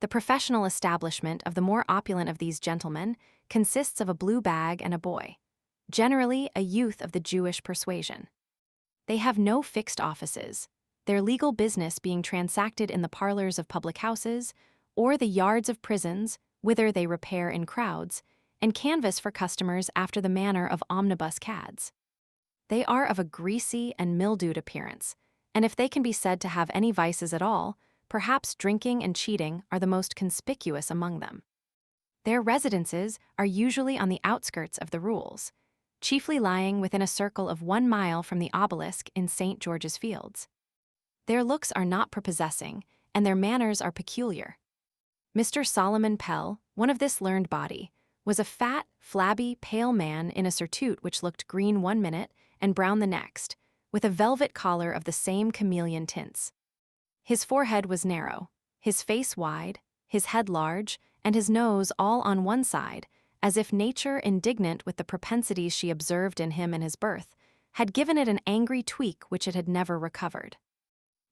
A: The professional establishment of the more opulent of these gentlemen consists of a blue bag and a boy, generally a youth of the Jewish persuasion. They have no fixed offices, their legal business being transacted in the parlors of public houses or the yards of prisons, whither they repair in crowds, and canvass for customers after the manner of omnibus cads. They are of a greasy and mildewed appearance, and if they can be said to have any vices at all, perhaps drinking and cheating are the most conspicuous among them. Their residences are usually on the outskirts of the rules, chiefly lying within a circle of 1 mile from the obelisk in St. George's Fields. Their looks are not prepossessing, and their manners are peculiar. Mr. Solomon Pell, one of this learned body, was a fat, flabby, pale man in a surtout which looked green 1 minute and brown the next, with a velvet collar of the same chameleon tints. His forehead was narrow, his face wide, his head large, and his nose all on one side, as if nature, indignant with the propensities she observed in him in his birth, had given it an angry tweak which it had never recovered.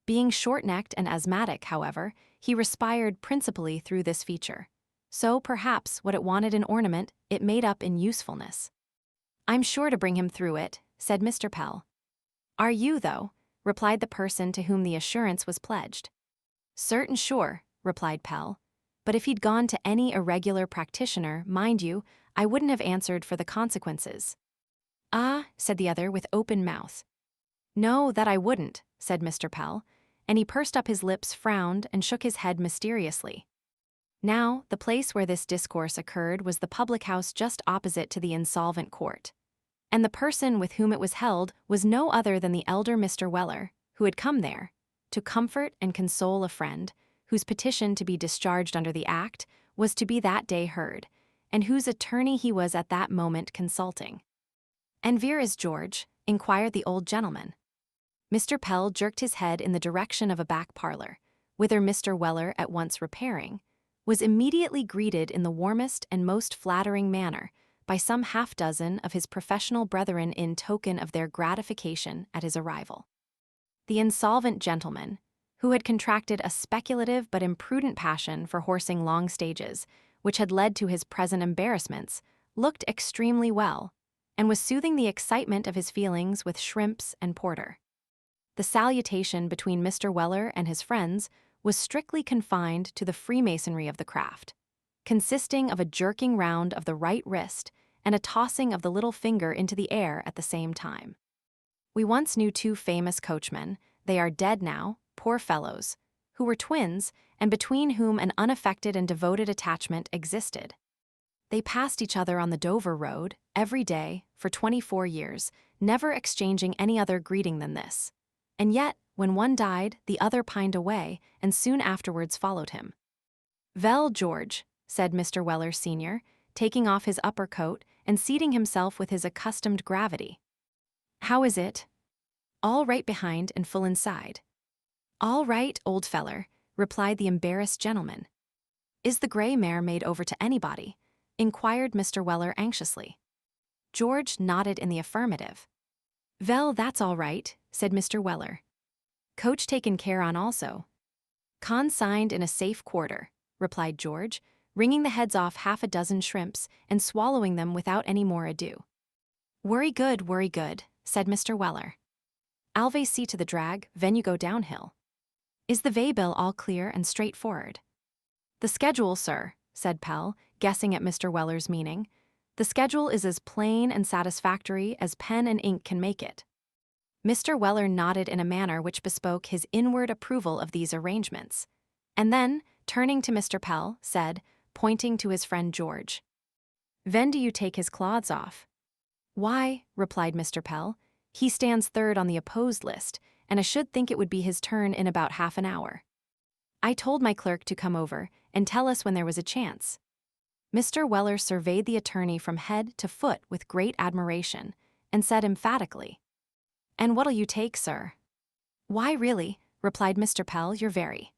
A: Being short-necked and asthmatic, however, he respired principally through this feature. So, perhaps, what it wanted in ornament, it made up in usefulness. "I'm sure to bring him through it," said Mr. Pell. "Are you, though?" replied the person to whom the assurance was pledged. "Certain sure," replied Pell. "But if he'd gone to any irregular practitioner, mind you, I wouldn't have answered for the consequences." "Ah," said the other with open mouth. "No, that I wouldn't," said Mr. Pell, and he pursed up his lips, frowned, and shook his head mysteriously. Now, the place where this discourse occurred was the public house just opposite to the insolvent court, and the person with whom it was held was no other than the elder Mr. Weller, who had come there to comfort and console a friend whose petition to be discharged under the Act was to be that day heard, and whose attorney he was at that moment consulting. "And where is George?" inquired the old gentleman. Mr. Pell jerked his head in the direction of a back parlor, whither Mr. Weller, at once repairing, was immediately greeted in the warmest and most flattering manner by some half-dozen of his professional brethren in token of their gratification at his arrival. The insolvent gentleman, who had contracted a speculative but imprudent passion for horsing long stages, which had led to his present embarrassments, looked extremely well, and was soothing the excitement of his feelings with shrimps and porter. The salutation between Mr. Weller and his friends was strictly confined to the freemasonry of the craft, consisting of a jerking round of the right wrist and a tossing of the little finger into the air at the same time. We once knew 2 famous coachmen, they are dead now, poor fellows, who were twins and between whom an unaffected and devoted attachment existed. They passed each other on the Dover road, every day, for 24 years, never exchanging any other greeting than this. And yet, when one died, the other pined away, and soon afterwards followed him. "Well, George," said Mr. Weller Sr., taking off his upper coat and seating himself with his accustomed gravity. "How is it?" "All right behind and full inside." "All right, old feller. replied the embarrassed gentleman. Is the gray mare made over to anybody? Inquired Mr. Weller anxiously. George nodded in the affirmative. Well, that's all right, said Mr. Weller. Coach taken care on also. Consigned in a safe quarter, replied George, wringing the heads off half a dozen shrimps and swallowing them without any more ado. Worry good, said Mr. Weller. Always see to the drag, ven you go downhill. Is the vaybill all clear and straightforward? The schedule, sir, said Pell, guessing at Mr. Weller's meaning. The schedule is as plain and satisfactory as pen and ink can make it. Mr. Weller nodded in a manner which bespoke his inward approval of these arrangements, and then, turning to Mr. Pell, said, pointing to his friend George, "Ven do you take his clothes off?" "Why," replied Mr. Pell, "he stands third on the opposed list, and I should think it would be his turn in about half an hour. I told my clerk to come over and tell us when there was a chance." Mr. Weller surveyed the attorney from head to foot with great admiration, and said emphatically, "And what'll you take, sir?" "Why, really," replied Mr. Pell, "you're very.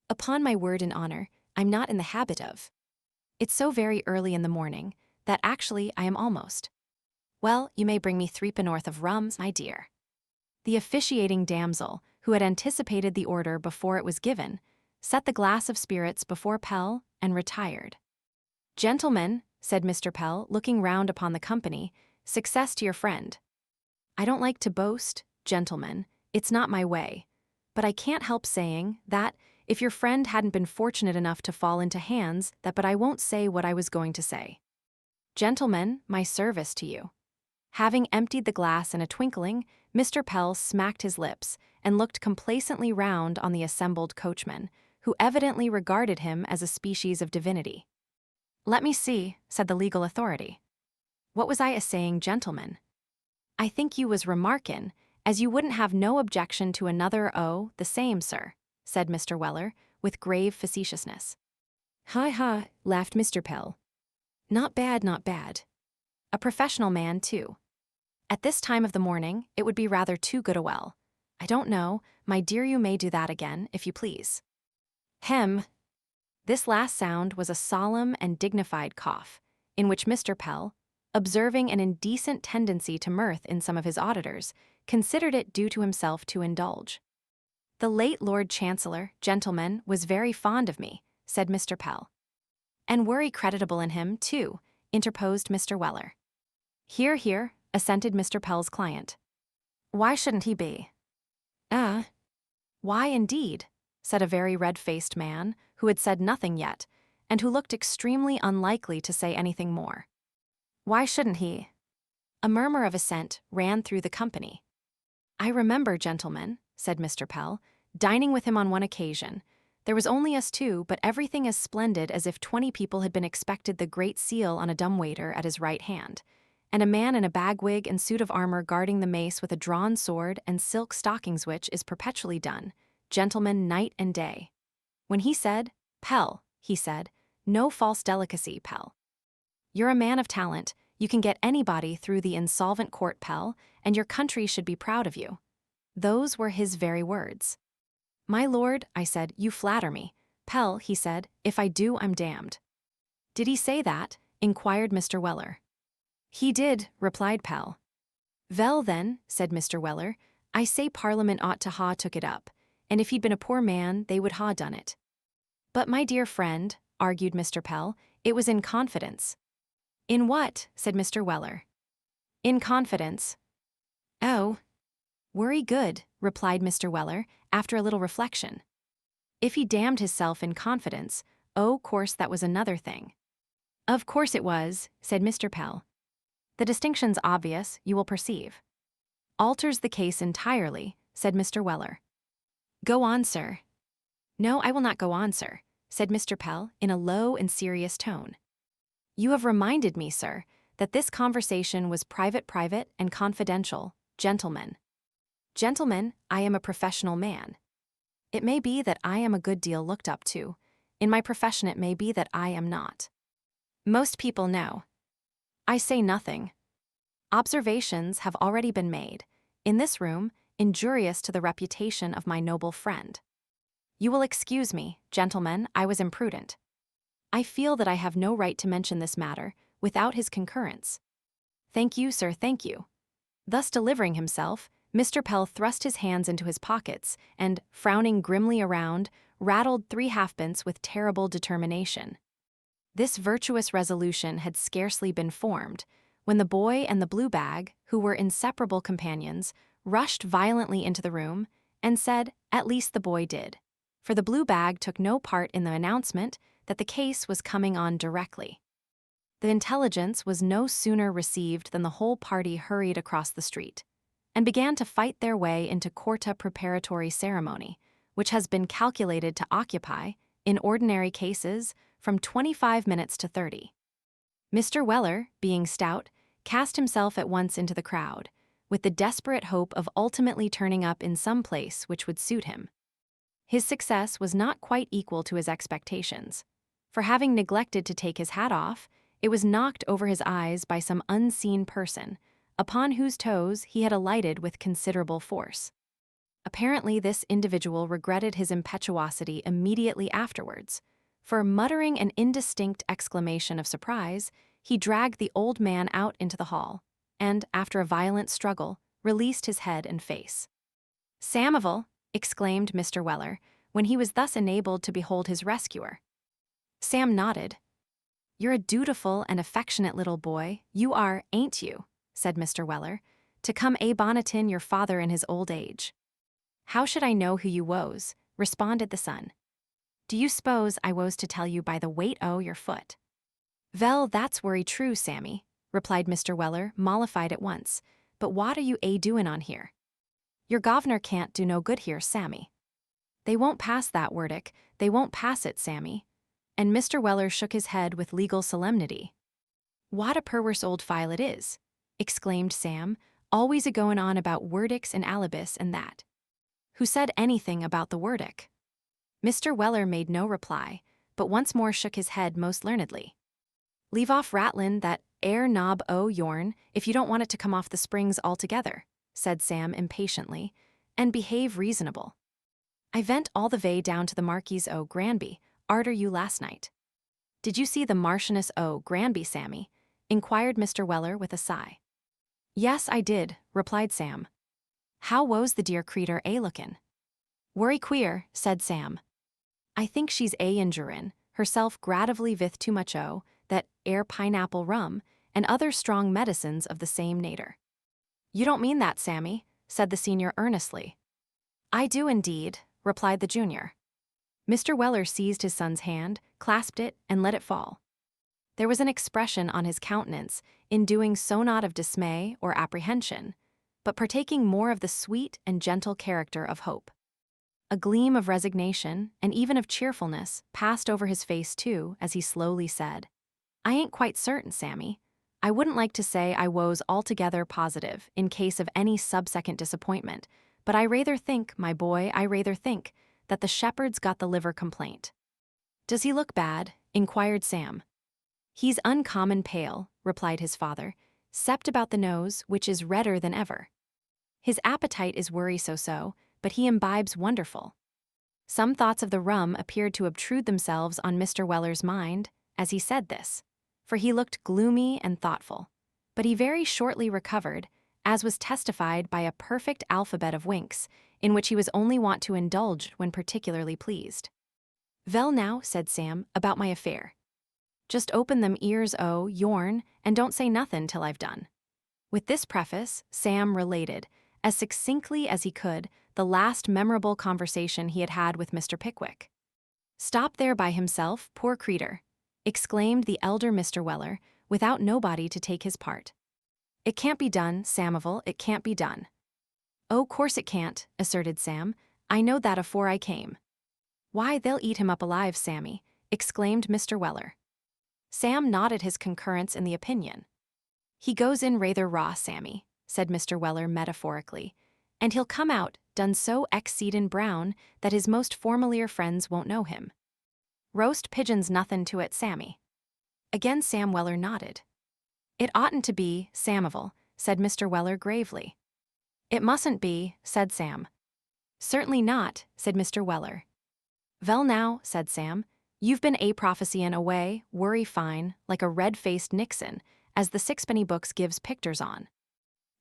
A: Upon my word and honor, I'm not in the habit of. It's so very early in the morning that actually I am almost. Well, you may bring me 3 of rums, my dear." The officiating damsel, who had anticipated the order before it was given, set the glass of spirits before Pell and retired. "Gentlemen," said Mr. Pell, looking round upon the company, "success to your friend. I don't like to boast, gentlemen, it's not my way, but I can't help saying that, if your friend hadn't been fortunate enough to fall into hands that but I won't say what I was going to say. Gentlemen, my service to you." Having emptied the glass in a twinkling, Mr. Pell smacked his lips and looked complacently round on the assembled coachmen, who evidently regarded him as a species of divinity. "Let me see," said the legal authority. "What was I a-saying, gentlemen? I think you was remarkin', as you wouldn't have no objection to another the same, sir," said Mr. Weller, with grave facetiousness. "Ha," laughed Mr. Pell. "Not bad, not bad. A professional man, too. At this time of the morning, it would be rather too good a well. I don't know, my dear, you may do that again, if you please." Hem. This last sound was a solemn and dignified cough, in which Mr. Pell, observing an indecent tendency to mirth in some of his auditors, considered it due to himself to indulge. "The late Lord Chancellor, gentlemen, was very fond of me," said Mr. Pell. "And worry creditable in him, too," interposed Mr. Weller. "Hear," assented Mr. Pell's client. "Why shouldn't he be?" Why, indeed?" said a very red-faced man, who had said nothing yet, and who looked extremely unlikely to say anything more. "Why shouldn't he?" A murmur of assent ran through the company. "I remember, gentlemen," said Mr. Pell, "dining with him on one occasion. There was only us two, but everything as splendid as if 20 people had been expected, the Great Seal on a dumbwaiter at his right hand, and a man in a bagwig and suit of armor guarding the mace with a drawn sword and silk stockings, which is perpetually done, gentlemen, night and day. When he said, 'Pell,' he said, 'no false delicacy, Pell. You're a man of talent, you can get anybody through the insolvent court, Pell, and your country should be proud of you.' Those were his very words. 'My lord,' I said, 'you flatter me.' 'Pell,' he said, 'if I do, I'm damned.'" "Did he say that?" inquired Mr. Weller. "He did," replied Pell. "Vell then," said Mr. Weller, "I say Parliament ought to ha took it up, and if he'd been a poor man, they would ha done it." "But my dear friend," argued Mr. Pell, "it was in confidence." "In what?" said Mr. Weller. "In confidence." "Oh. Worry good," replied Mr. Weller, after a little reflection. "If he damned hisself in confidence, course that was another thing." "Of course it was," said Mr. Pell. "The distinction's obvious, you will perceive." "Alters the case entirely," said Mr. Weller. "Go on, sir." "No, I will not go on, sir," said Mr. Pell in a low and serious tone. "You have reminded me, sir, that this conversation was private and confidential, gentlemen. Gentlemen, I am a professional man. It may be that I am a good deal looked up to. In my profession it may be that I am not. Most people know. I say nothing. Observations have already been made, in this room, injurious to the reputation of my noble friend. You will excuse me, gentlemen, I was imprudent. I feel that I have no right to mention this matter without his concurrence. Thank you, sir, thank you. Thus delivering himself, Mr. Pell thrust his hands into his pockets and, frowning grimly around, rattled 3 halfpence with terrible determination. This virtuous resolution had scarcely been formed when the boy and the blue bag, who were inseparable companions, rushed violently into the room and said, at least the boy did, for the blue bag took no part in the announcement that the case was coming on directly. The intelligence was no sooner received than the whole party hurried across the street and began to fight their way into quarta preparatory ceremony, which has been calculated to occupy, in ordinary cases, from 25 minutes to 30. Mr. Weller, being stout, cast himself at once into the crowd, with the desperate hope of ultimately turning up in some place which would suit him. His success was not quite equal to his expectations, for having neglected to take his hat off, it was knocked over his eyes by some unseen person, upon whose toes he had alighted with considerable force. Apparently this individual regretted his impetuosity immediately afterwards, for muttering an indistinct exclamation of surprise, he dragged the old man out into the hall, and, after a violent struggle, released his head and face. "Samuel!" exclaimed Mr. Weller, when he was thus enabled to behold his rescuer. Sam nodded. "You're a dutiful and affectionate little boy, you are, ain't you?" said Mr. Weller, "to come bonnetin your father in his old age." "How should I know who you was?" responded the son. "Do you s'pose I was to tell you by the weight o' your foot?" "Vell, that's werry true, Sammy," replied Mr. Weller, mollified at once. "But what are you doin' on here? Your governor can't do no good here, Sammy." "They won't pass that werdick, they won't pass it, Sammy." And Mr. Weller shook his head with legal solemnity. "What a perwerse old file it is," exclaimed Sam, "always a-goin' on about werdicks and alibis and that. Who said anything about the werdick?" Mr. Weller made no reply, but once more shook his head most learnedly. "Leave off rattlin' that knob o' yourn if you don't want it to come off the springs altogether," said Sam impatiently, "and behave reasonable. I went all the way down to the Marquis o' Granby arter you last night." "Did you see the Marchioness o' Granby, Sammy?" inquired Mr. Weller with a sigh. "Yes, I did," replied Sam. "How was the dear creetur lookin'?" "Werry queer," said Sam. "I think she's endurin' herself gradively with too much o' that pineapple rum and other strong medicines of the same nater." "You don't mean that, Sammy," said the senior earnestly. "I do indeed," replied the junior. Mr. Weller seized his son's hand, clasped it, and let it fall. There was an expression on his countenance, in doing so not of dismay or apprehension, but partaking more of the sweet and gentle character of hope. A gleam of resignation, and even of cheerfulness, passed over his face too, as he slowly said, "I ain't quite certain, Sammy. I wouldn't like to say I was altogether positive in case of any subsequent disappointment, but I rather think, my boy, I rather think, that the shepherd's got the liver complaint." "Does he look bad?" inquired Sam. "He's uncommon pale," replied his father, "'cept about the nose, which is redder than ever. His appetite is worry so, but he imbibes wonderful." Some thoughts of the rum appeared to obtrude themselves on Mr. Weller's mind as he said this, for he looked gloomy and thoughtful, but he very shortly recovered, as was testified by a perfect alphabet of winks, in which he was only wont to indulge when particularly pleased. "Vell now," said Sam, "about my affair. Just open them ears o' yourn, and don't say nothin' till I've done." With this preface, Sam related, as succinctly as he could, the last memorable conversation he had had with Mr. Pickwick. "Stop there by himself, poor creetur," exclaimed the elder Mr. Weller, without nobody to take his part. "It can't be done, Samivel, it can't be done." "Oh, course it can't," asserted Sam. "I knowed that afore I came." "Why, they'll eat him up alive, Sammy," exclaimed Mr. Weller. Sam nodded his concurrence in the opinion. "He goes in rather raw, Sammy," said Mr. Weller metaphorically, "and he'll come out done so exceedin' brown that his most formalier friends won't know him. Roast pigeon's nothin' to it, Sammy." Again Sam Weller nodded. "It oughtn't to be, Samivel," said Mr. Weller gravely. "It mustn't be," said Sam. "Certainly not," said Mr. Weller. "Vell now," said Sam, "you've been a prophecyin' away, worry fine, like a red-faced Nixon, as the sixpenny books gives picters on."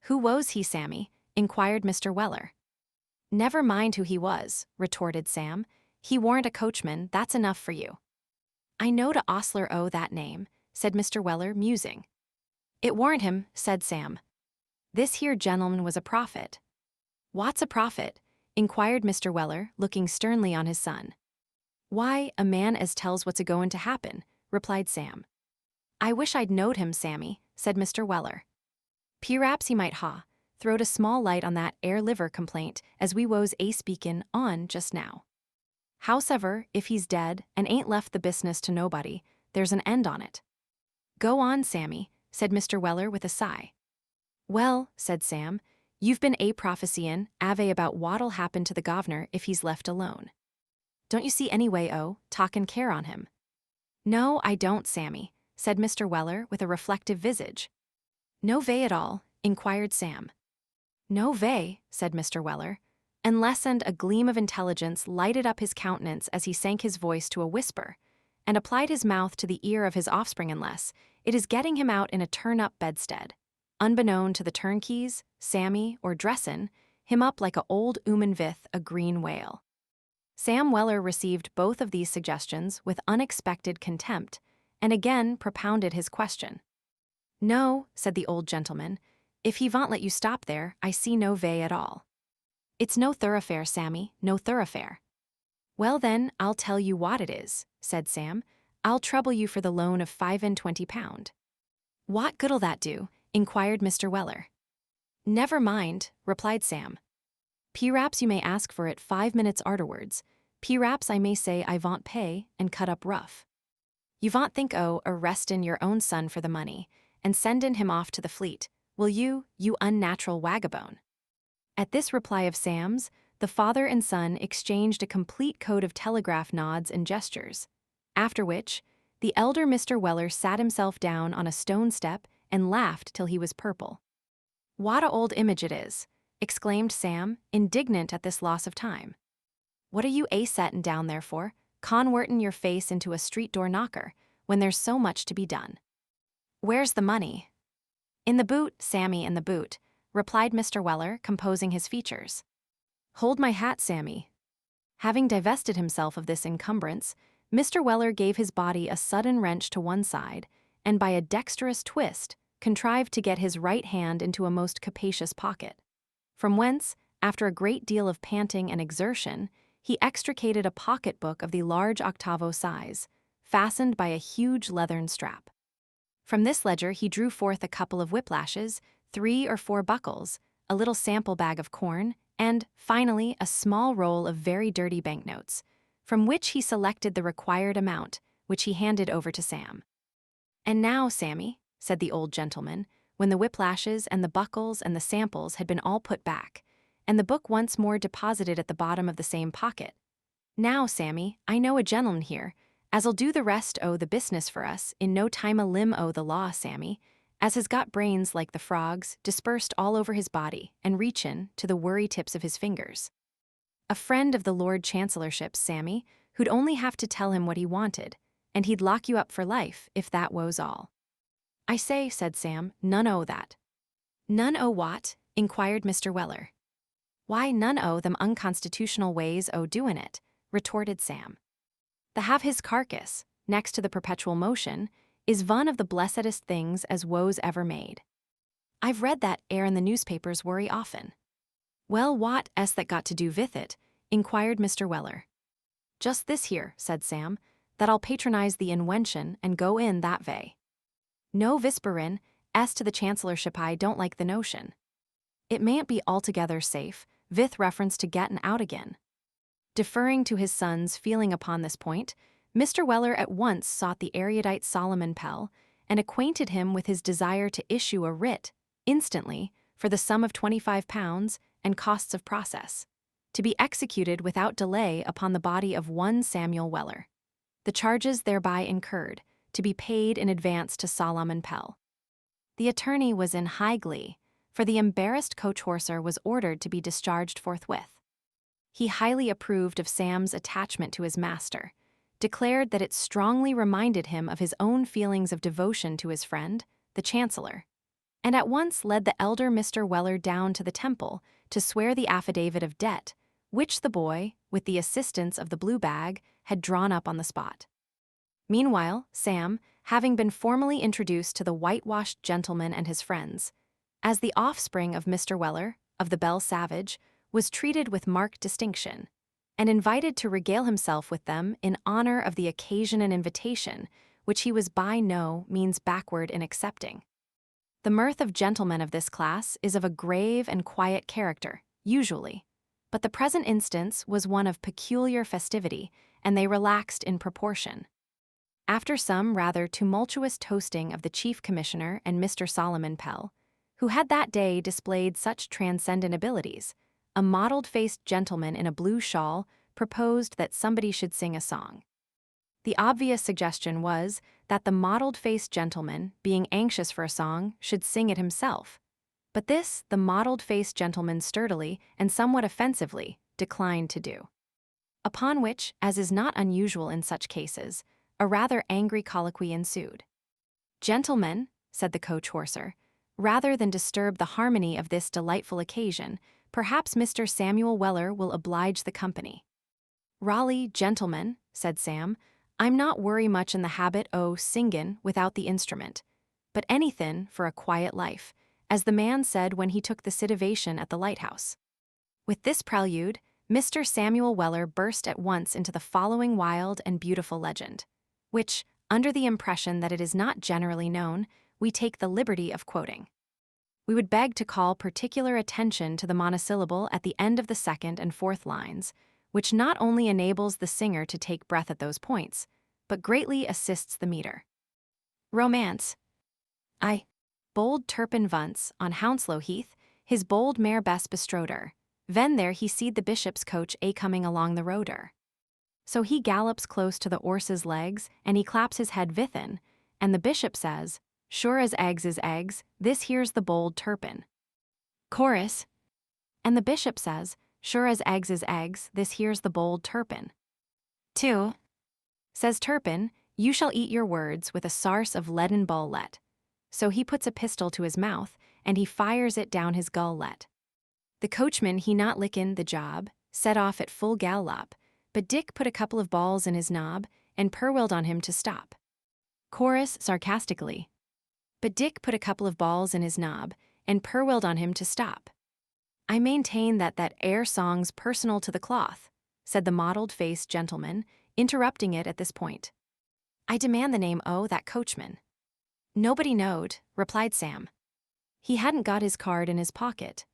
A: "Who was he, Sammy?" inquired Mr. Weller. "Never mind who he was," retorted Sam. "He warn't a coachman, that's enough for you." "I know to ostler o' that name," said Mr. Weller, musing. "It warn't him," said Sam. "This here gentleman was a prophet." "What's a prophet?" inquired Mr. Weller, looking sternly on his son. "Why, a man as tells what's a-goin' to happen," replied Sam. "I wish I'd knowed him, Sammy," said Mr. Weller. "P'raps he might throwed a small light on that 'ere liver complaint as we was a-speakin' on just now. Howsever, if he's dead and ain't left the business to nobody, there's an end on it." "Go on, Sammy," said Mr. Weller with a sigh. "Well," said Sam, "you've been a-prophecyin' ave about what'll happen to the governor if he's left alone. Don't you see any way talkin' care on him?" "No, I don't, Sammy," said Mr. Weller with a reflective visage. "No vay at all?" inquired Sam. "No vay," said Mr. Weller, unless and a gleam of intelligence lighted up his countenance as he sank his voice to a whisper, and applied his mouth to the ear of his offspring unless it is getting him out in a turn-up bedstead, unbeknown to the turnkeys, Sammy, or Dressin, him up like a old ooman vith a green whale. Sam Weller received both of these suggestions with unexpected contempt, and again propounded his question. "No," said the old gentleman, "if he vont let you stop there, I see no vay at all. It's no thoroughfare, Sammy, no thoroughfare." "Well then, I'll tell you what it is," said Sam. "I'll trouble you for the loan of £25. "What good'll that do?" inquired Mr. Weller. "Never mind," replied Sam. "P'raps you may ask for it 5 minutes arterwards. P'raps I may say I vont pay and cut up rough. You vont think arrestin' your own son for the money and sendin' him off to the fleet, will you unnatural wagabone?" At this reply of Sam's, the father and son exchanged a complete code of telegraph nods and gestures, after which the elder Mr. Weller sat himself down on a stone step and laughed till he was purple. "What a old image it is!" exclaimed Sam, indignant at this loss of time. "What are you a-settin' down there for, conwertin' your face into a street-door knocker, when there's so much to be done? Where's the money?" "In the boot, Sammy, in the boot," replied Mr. Weller, composing his features. "Hold my hat, Sammy." Having divested himself of this encumbrance, Mr. Weller gave his body a sudden wrench to one side, and by a dexterous twist, contrived to get his right hand into a most capacious pocket, from whence, after a great deal of panting and exertion, he extricated a pocket-book of the large octavo size, fastened by a huge leathern strap. From this ledger he drew forth a couple of whiplashes, 3 or 4 buckles, a little sample bag of corn, and, finally, a small roll of very dirty banknotes, from which he selected the required amount, which he handed over to Sam. "And now, Sammy," said the old gentleman, when the whiplashes and the buckles and the samples had been all put back, and the book once more deposited at the bottom of the same pocket. "Now, Sammy, I know a gentleman here, as'll do the rest o' the business for us in no time a limb o' the law, Sammy, as has got brains like the frogs dispersed all over his body and reachin' to the worry tips of his fingers. A friend of the Lord Chancellorship's, Sammy, who'd only have to tell him what he wanted, and he'd lock you up for life if that wo's all." "I say," said Sam, "none o' that." "None o' what?" inquired Mr. Weller. "Why, none o' them unconstitutional ways o' doin' it," retorted Sam. "The have his carcass, next to the perpetual motion, is one of the blessedest things as woes ever made. I've read that in the newspapers worry often." "Well, what 'as that got to do with it?" inquired Mr. Weller. "Just this here," said Sam, "that I'll patronize the inwention and go in that vay. No whisperin', as to the Chancellorship I don't like the notion. It mayn't be altogether safe, with reference to gettin' out again." Deferring to his son's feeling upon this point, Mr. Weller at once sought the erudite Solomon Pell and acquainted him with his desire to issue a writ, instantly, for the sum of £25 and costs of process, to be executed without delay upon the body of one Samuel Weller, the charges thereby incurred, to be paid in advance to Solomon Pell. The attorney was in high glee, for the embarrassed coach-horser was ordered to be discharged forthwith. He highly approved of Sam's attachment to his master, declared that it strongly reminded him of his own feelings of devotion to his friend, the Chancellor, and at once led the elder Mr. Weller down to the temple to swear the affidavit of debt, which the boy, with the assistance of the blue bag, had drawn up on the spot. Meanwhile, Sam, having been formally introduced to the whitewashed gentleman and his friends, as the offspring of Mr. Weller, of the Belle Savage, was treated with marked distinction, and invited to regale himself with them in honor of the occasion and invitation, which he was by no means backward in accepting. The mirth of gentlemen of this class is of a grave and quiet character, usually, but the present instance was one of peculiar festivity, and they relaxed in proportion. After some rather tumultuous toasting of the Chief Commissioner and Mr. Solomon Pell, who had that day displayed such transcendent abilities, a mottled-faced gentleman in a blue shawl proposed that somebody should sing a song. The obvious suggestion was that the mottled-faced gentleman, being anxious for a song, should sing it himself. But this the mottled-faced gentleman sturdily and somewhat offensively declined to do. Upon which, as is not unusual in such cases, a rather angry colloquy ensued. "Gentlemen," said the coach-horser, "rather than disturb the harmony of this delightful occasion, perhaps Mr. Samuel Weller will oblige the company." "Raleigh, gentlemen," said Sam, "I'm not worry much in the habit o' singin' without the instrument, but anythin' for a quiet life, as the man said when he took the sitivation at the lighthouse." With this prelude, Mr. Samuel Weller burst at once into the following wild and beautiful legend, which, under the impression that it is not generally known, we take the liberty of quoting. We would beg to call particular attention to the monosyllable at the end of the second and fourth lines, which not only enables the singer to take breath at those points, but greatly assists the meter. Romance. I. Bold Turpin Vunce, on Hounslow Heath, his bold mare Bess bestrode her. Ven there he seed the bishop's coach coming along the roader. So he gallops close to the 'orse's legs, and he claps his head vithin, and the bishop says, "Sure as eggs is eggs, this here's the bold Turpin." Chorus. And the bishop says, "Sure as eggs is eggs, this here's the bold Turpin." 2. Says Turpin, "You shall eat your words with a sarce of leaden ball-let." So he puts a pistol to his mouth, and he fires it down his gull-let. The coachman he not lickin' the job, set off at full gallop, but Dick put a couple of balls in his knob, and purwilled on him to stop. Chorus sarcastically. But Dick put a couple of balls in his knob, and purwilled on him to stop. "I maintain that air song's personal to the cloth," said the mottled-faced gentleman, interrupting it at this point. "I demand the name o' that coachman." "Nobody knowed," replied Sam. "He hadn't got his card in his pocket."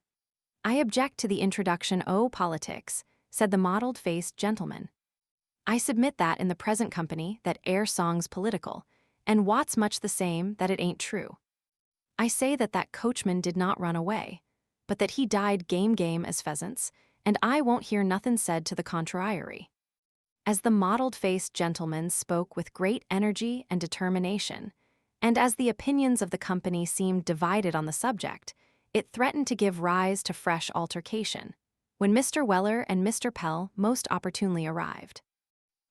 A: "I object to the introduction o' politics," said the mottled-faced gentleman. "I submit that in the present company that air song's political, and what's much the same that it ain't true. I say that coachman did not run away, but that he died game as pheasants, and I won't hear nothin' said to the contrariety." As the mottled-faced gentleman spoke with great energy and determination, and as the opinions of the company seemed divided on the subject, it threatened to give rise to fresh altercation, when Mr. Weller and Mr. Pell most opportunely arrived.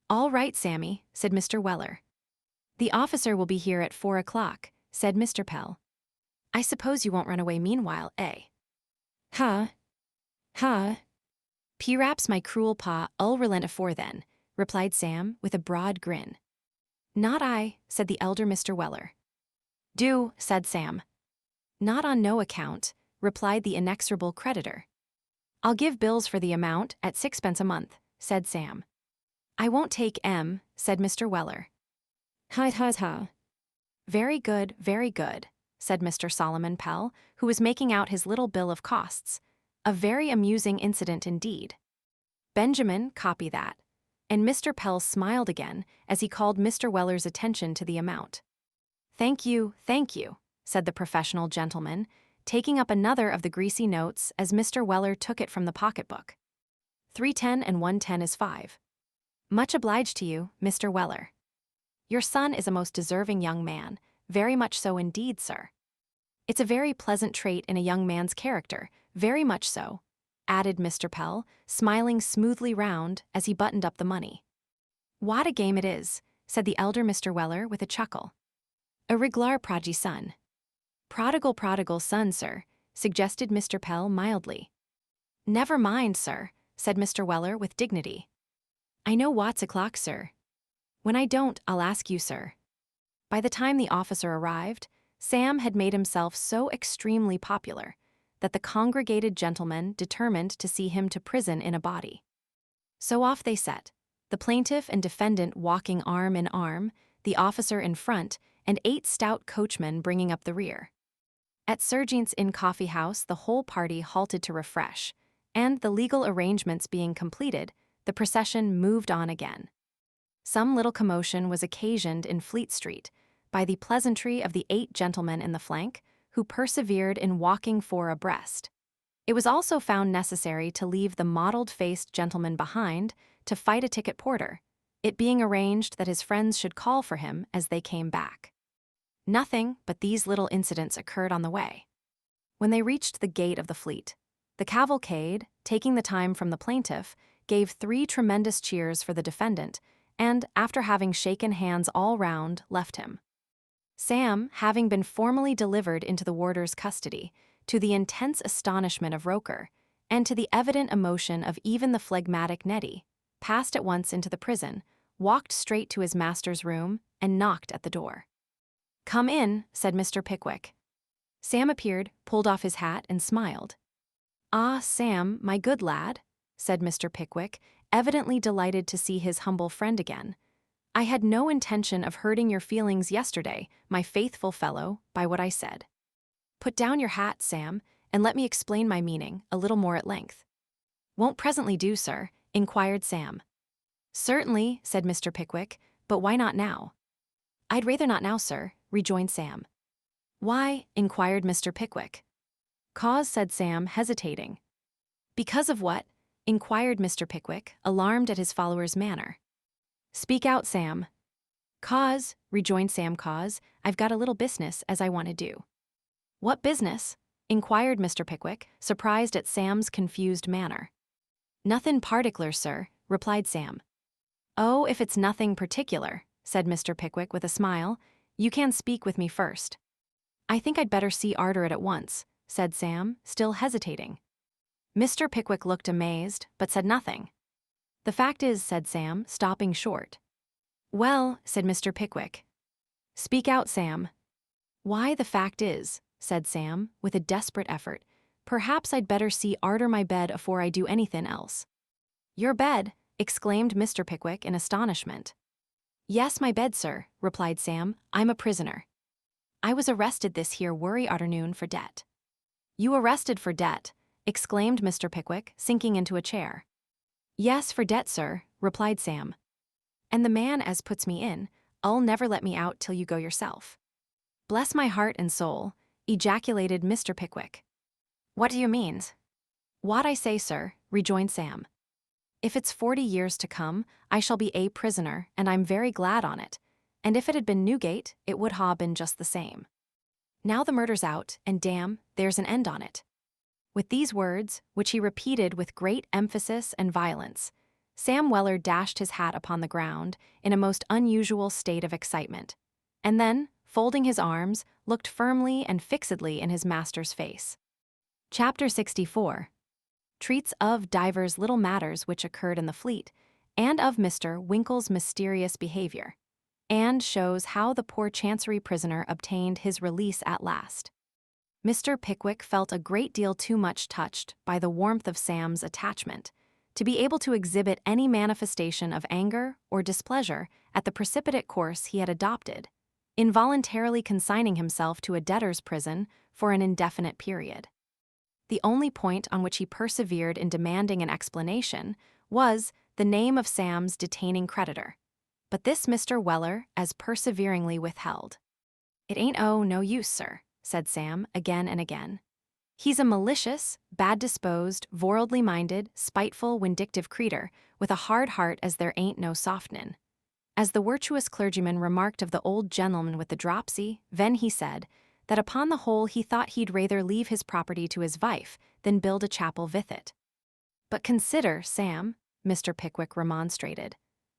A: "All right, Sammy," said Mr. Weller. "The officer will be here at 4 o'clock, said Mr. Pell. "I suppose you won't run away meanwhile, eh?" "Ha! Ha! P'raps my cruel pa 'ull relent afore then," replied Sam with a broad grin. "Not I," said the elder Mr. Weller. "Do," said Sam. "Not on no account," replied the inexorable creditor. "I'll give bills for the amount at 6 pence a month," said Sam. "I won't take said Mr. Weller. "Ha ha ha. Very good, said Mr. Solomon Pell, who was making out his little bill of costs. A very amusing incident indeed. "Benjamin, copy that." And Mr. Pell smiled again as he called Mr. Weller's attention to the amount. Thank you, said the professional gentleman, taking up another of the greasy notes as Mr. Weller took it from the pocketbook. 310 and 110 is 5. "Much obliged to you, Mr. Weller. Your son is a most deserving young man, very much so indeed, sir. It's a very pleasant trait in a young man's character, very much so. added Mr. Pell, smiling smoothly round as he buttoned up the money. "What a game it is," said the elder Mr. Weller with a chuckle. "A reg'lar prodigy son." Prodigal son, sir," suggested Mr. Pell mildly. "Never mind, sir," said Mr. Weller with dignity. "I know what's o'clock, sir. When I don't, I'll ask you, sir." By the time the officer arrived, Sam had made himself so extremely popular that the congregated gentlemen determined to see him to prison in a body. So off they set, the plaintiff and defendant walking arm in arm, the officer in front, and 8 stout coachmen bringing up the rear. At Sergeant's Inn Coffee House, the whole party halted to refresh, and the legal arrangements being completed, the procession moved on again. Some little commotion was occasioned in Fleet Street by the pleasantry of the 8 gentlemen in the flank, who persevered in walking 4 abreast. It was also found necessary to leave the mottled-faced gentleman behind to fight a ticket porter, it being arranged that his friends should call for him as they came back. Nothing but these little incidents occurred on the way. When they reached the gate of the Fleet, the cavalcade, taking the time from the plaintiff, gave 3 tremendous cheers for the defendant, and, after having shaken hands all round, left him. Sam, having been formally delivered into the warder's custody, to the intense astonishment of Roker, and to the evident emotion of even the phlegmatic Nettie, passed at once into the prison, walked straight to his master's room, and knocked at the door. "Come in," said Mr. Pickwick. Sam appeared, pulled off his hat, and smiled. "Ah, Sam, my good lad," said Mr. Pickwick, evidently delighted to see his humble friend again. "I had no intention of hurting your feelings yesterday, my faithful fellow, by what I said. Put down your hat, Sam, and let me explain my meaning a little more at length." "Won't presently do, sir?" inquired Sam. "Certainly," said Mr. Pickwick, "but why not now?" "I'd rather not now, sir," rejoined Sam. "Why?" inquired Mr. Pickwick. "'Cause," said Sam, hesitating. "Because of what?" inquired Mr. Pickwick, alarmed at his follower's manner. "Speak out, Sam." "'Cause," rejoined Sam, "'cause I've got a little business as I want to do." "What business?" inquired Mr. Pickwick, surprised at Sam's confused manner. "Nothin' partic'lar, sir," replied Sam. "Oh, if it's nothing particular," said Mr. Pickwick with a smile, "you can speak with me first." "I think I'd better see arter it at once," said Sam, still hesitating. Mr. Pickwick looked amazed, but said nothing. "The fact is," said Sam, stopping short. "Well," said Mr. Pickwick. "Speak out, Sam." "Why, the fact is," said Sam, with a desperate effort, "perhaps I'd better see arter my bed afore I do anythin' else." "Your bed?" exclaimed Mr. Pickwick in astonishment. "Yes, my bed, sir," replied Sam. "I'm a prisoner. I was arrested this here worry arternoon for debt." "You arrested for debt?" exclaimed Mr. Pickwick, sinking into a chair. "Yes, for debt, sir," replied Sam. "And the man as puts me in, 'll never let me out till you go yourself." "Bless my heart and soul," ejaculated Mr. Pickwick. "What do you mean?" "What I say, sir," rejoined Sam. "If it's 40 years to come, I shall be a prisoner, and I'm very glad on it, and if it had been Newgate, it would ha' been just the same. Now the murder's out, and damn, there's an end on it." With these words, which he repeated with great emphasis and violence, Sam Weller dashed his hat upon the ground in a most unusual state of excitement, and then, folding his arms, looked firmly and fixedly in his master's face. Chapter 64 treats of divers little matters which occurred in the Fleet, and of Mr. Winkle's mysterious behavior, and shows how the poor Chancery prisoner obtained his release at last. Mr. Pickwick felt a great deal too much touched by the warmth of Sam's attachment to be able to exhibit any manifestation of anger or displeasure at the precipitate course he had adopted, involuntarily consigning himself to a debtor's prison for an indefinite period. The only point on which he persevered in demanding an explanation was the name of Sam's detaining creditor, but this Mr. Weller as perseveringly withheld. "It ain't no use, sir," said Sam again and again. "He's a malicious, bad-disposed, worldly-minded, spiteful, vindictive creetur, with a hard heart as there ain't no softenin'." As the virtuous clergyman remarked of the old gentleman with the dropsy, then he said that upon the whole he thought he'd rather leave his property to his wife than build a chapel with it. But consider, Sam, Mr. Pickwick remonstrated.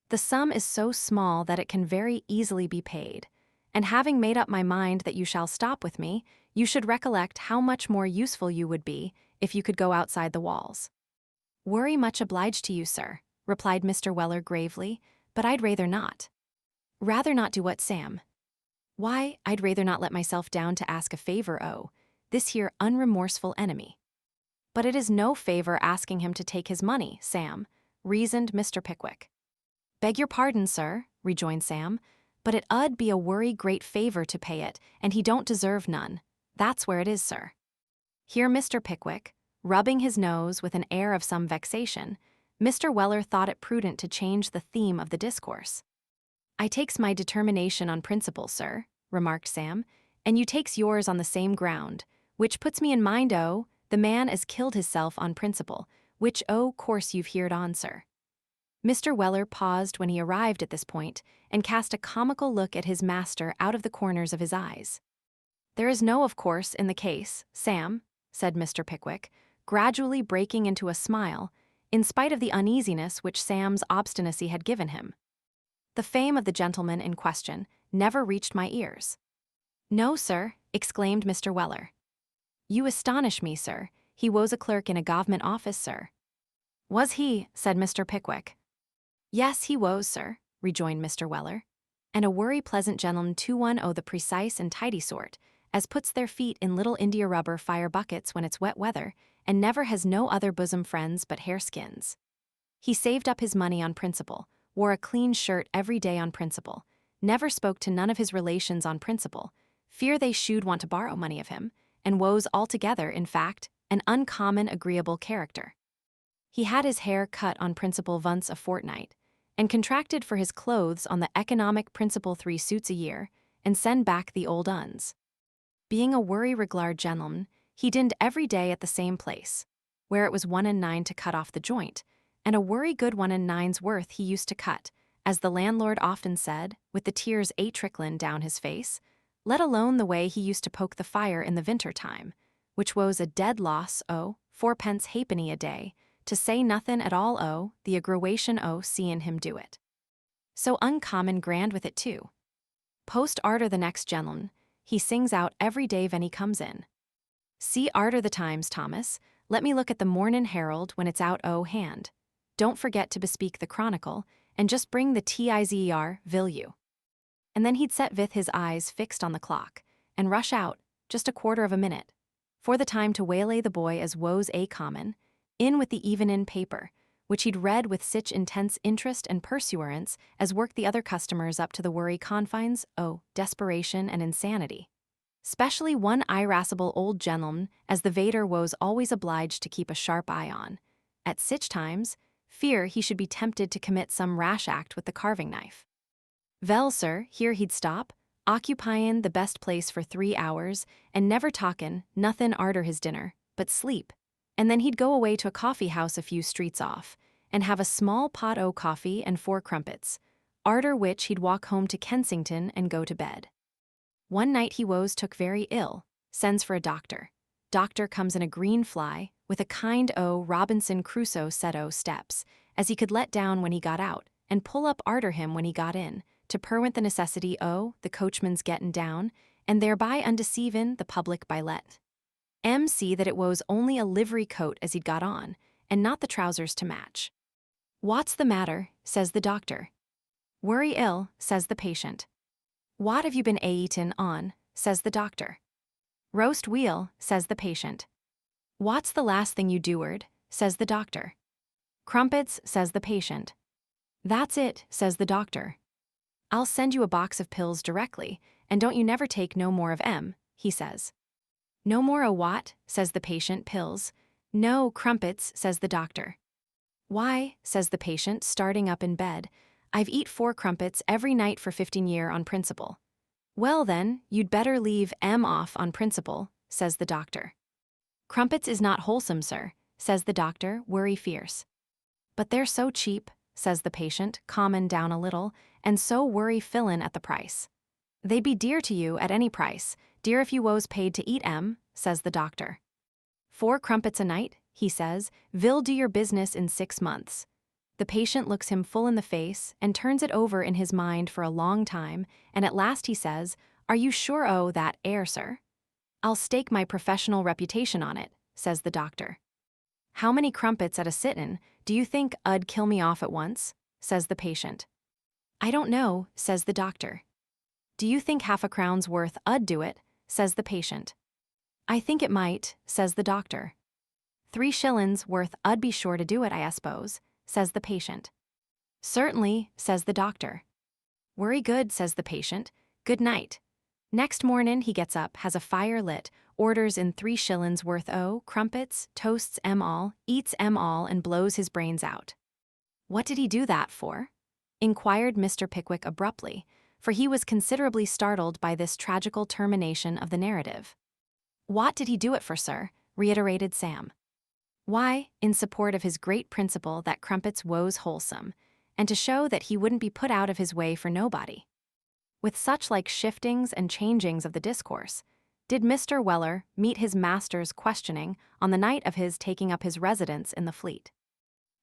A: The sum is so small that it can very easily be paid, and having made up my mind that you shall stop with me, you should recollect how much more useful you would be if you could go outside the walls. Worry much obliged to you, sir, replied Mr. Weller gravely, but I'd rather not. Rather not do what, Sam? Why, I'd rather not let myself down to ask a favor, this here unremorseful enemy. But it is no favor asking him to take his money, Sam, reasoned Mr. Pickwick. Beg your pardon, sir, rejoined Sam, but it 'ud be a worry great favor to pay it, and he don't deserve none. That's where it is, sir. Here Mr. Pickwick, rubbing his nose with an air of some vexation, Mr. Weller thought it prudent to change the theme of the discourse. I takes my determination on principle, sir, remarked Sam, and you takes yours on the same ground, which puts me in mind, the man as killed hisself on principle, which, course you've heard on, sir. Mr. Weller paused when he arrived at this point and cast a comical look at his master out of the corners of his eyes. There is no of course in the case, Sam, said Mr. Pickwick, gradually breaking into a smile, in spite of the uneasiness which Sam's obstinacy had given him. The fame of the gentleman in question never reached my ears. No, sir, exclaimed Mr. Weller. You astonish me, sir. He was a clerk in a government office, sir. Was he? Said Mr. Pickwick. Yes, he was, sir, rejoined Mr. Weller. And a worry pleasant gentleman to one the precise and tidy sort, as puts their feet in little india-rubber fire buckets when it's wet weather, and never has no other bosom friends but hare-skins. He saved up his money on principle, wore a clean shirt every day on principle, never spoke to none of his relations on principle, fear they should want to borrow money of him, and was altogether, in fact, an uncommon agreeable character. He had his hair cut on principle once a fortnight, and contracted for his clothes on the economic principle 3 suits a year, and send back the old uns. Being a worry regard gentleman, he dinned every day at the same place, where it was 1 and 9 to cut off the joint, and a worry good 1 and 9's worth he used to cut, as the landlord often said, with the tears tricklin' down his face, let alone the way he used to poke the fire in the winter time, which was a dead loss 4pence halfpenny a day, to say nothin' at all the aggrawation seein' him do it. So uncommon grand with it too. Post arter the next gentleman, he sings out every day ven he comes in. See arter the Times, Thomas, let me look at the Mornin' Herald when it's out hand. Don't forget to bespeak the Chronicle, and just bring the Tizer, vil you. And then he'd set with his eyes fixed on the clock, and rush out, just a quarter of a minute, for the time to waylay the boy as woes common, in with the evenin' paper, which he'd read with sich intense interest and pursuance as worked the other customers up to the worry confines, desperation and insanity. Specially one irascible old gentleman as the vader was always obliged to keep a sharp eye on. At sich times, fear he should be tempted to commit some rash act with the carving knife. Vell, sir, here he'd stop, occupyin' the best place for 3 hours, and never talkin' nothin' arter his dinner, but sleep. And then he'd go away to a coffee house a few streets off, and have a small pot o' coffee and 4 crumpets, arter which he'd walk home to Kensington and go to bed. One night he took very ill, sends for a doctor. Doctor comes in a green fly, with a kind Robinson Crusoe set steps, as he could let down when he got out, and pull up arter him when he got in, to perwent the necessity the coachman's gettin' down, and thereby undeceivin' the public by let. See that it was only a livery coat as he'd got on, and not the trousers to match. What's the matter, says the doctor. Worry ill, says the patient. What have you been eatin' on, says the doctor. Roast weal, says the patient. What's the last thing you do'ard, says the doctor. Crumpets, says the patient. That's it, says the doctor. I'll send you a box of pills directly, and don't you never take no more of 'em, he says. No more o' what, says the patient, pills. No, crumpets, says the doctor. Why, says the patient, starting up in bed, I've eat 4 crumpets every night for 15 year on principle. Well then, you'd better leave 'em off on principle, says the doctor. Crumpets is not wholesome, sir, says the doctor, worry fierce. But they're so cheap, says the patient, calmin' down a little, and so worry fillin' at the price. They'd be dear to you at any price, dear if you was paid to eat 'em, says the doctor. 4 crumpets a night, he says, "Vill do your business in 6 months." The patient looks him full in the face and turns it over in his mind for a long time, and at last he says, "Are you sure o' that air, sir?" "I'll stake my professional reputation on it," says the doctor. "How many crumpets at a sit-in do you think 'ud kill me off at once?" says the patient. "I don't know," says the doctor. "Do you think half a crown's worth 'ud do it?" says the patient. "I think it might," says the doctor. "3 shillin's worth 'ud be sure to do it, I suppose," says the patient. "Certainly," says the doctor. "Wery good," says the patient. "Good night." Next mornin' he gets up, has a fire lit, orders in 3 shillin's worth o' crumpets, toasts 'em all, eats 'em all, and blows his brains out. "What did he do that for?" inquired Mr. Pickwick abruptly, for he was considerably startled by this tragical termination of the narrative. "What did he do it for, sir?" reiterated Sam. "Why, in support of his great principle that crumpets woes wholesome, and to show that he wouldn't be put out of his way for nobody." With such like shiftings and changings of the discourse, did Mr. Weller meet his master's questioning on the night of his taking up his residence in the Fleet.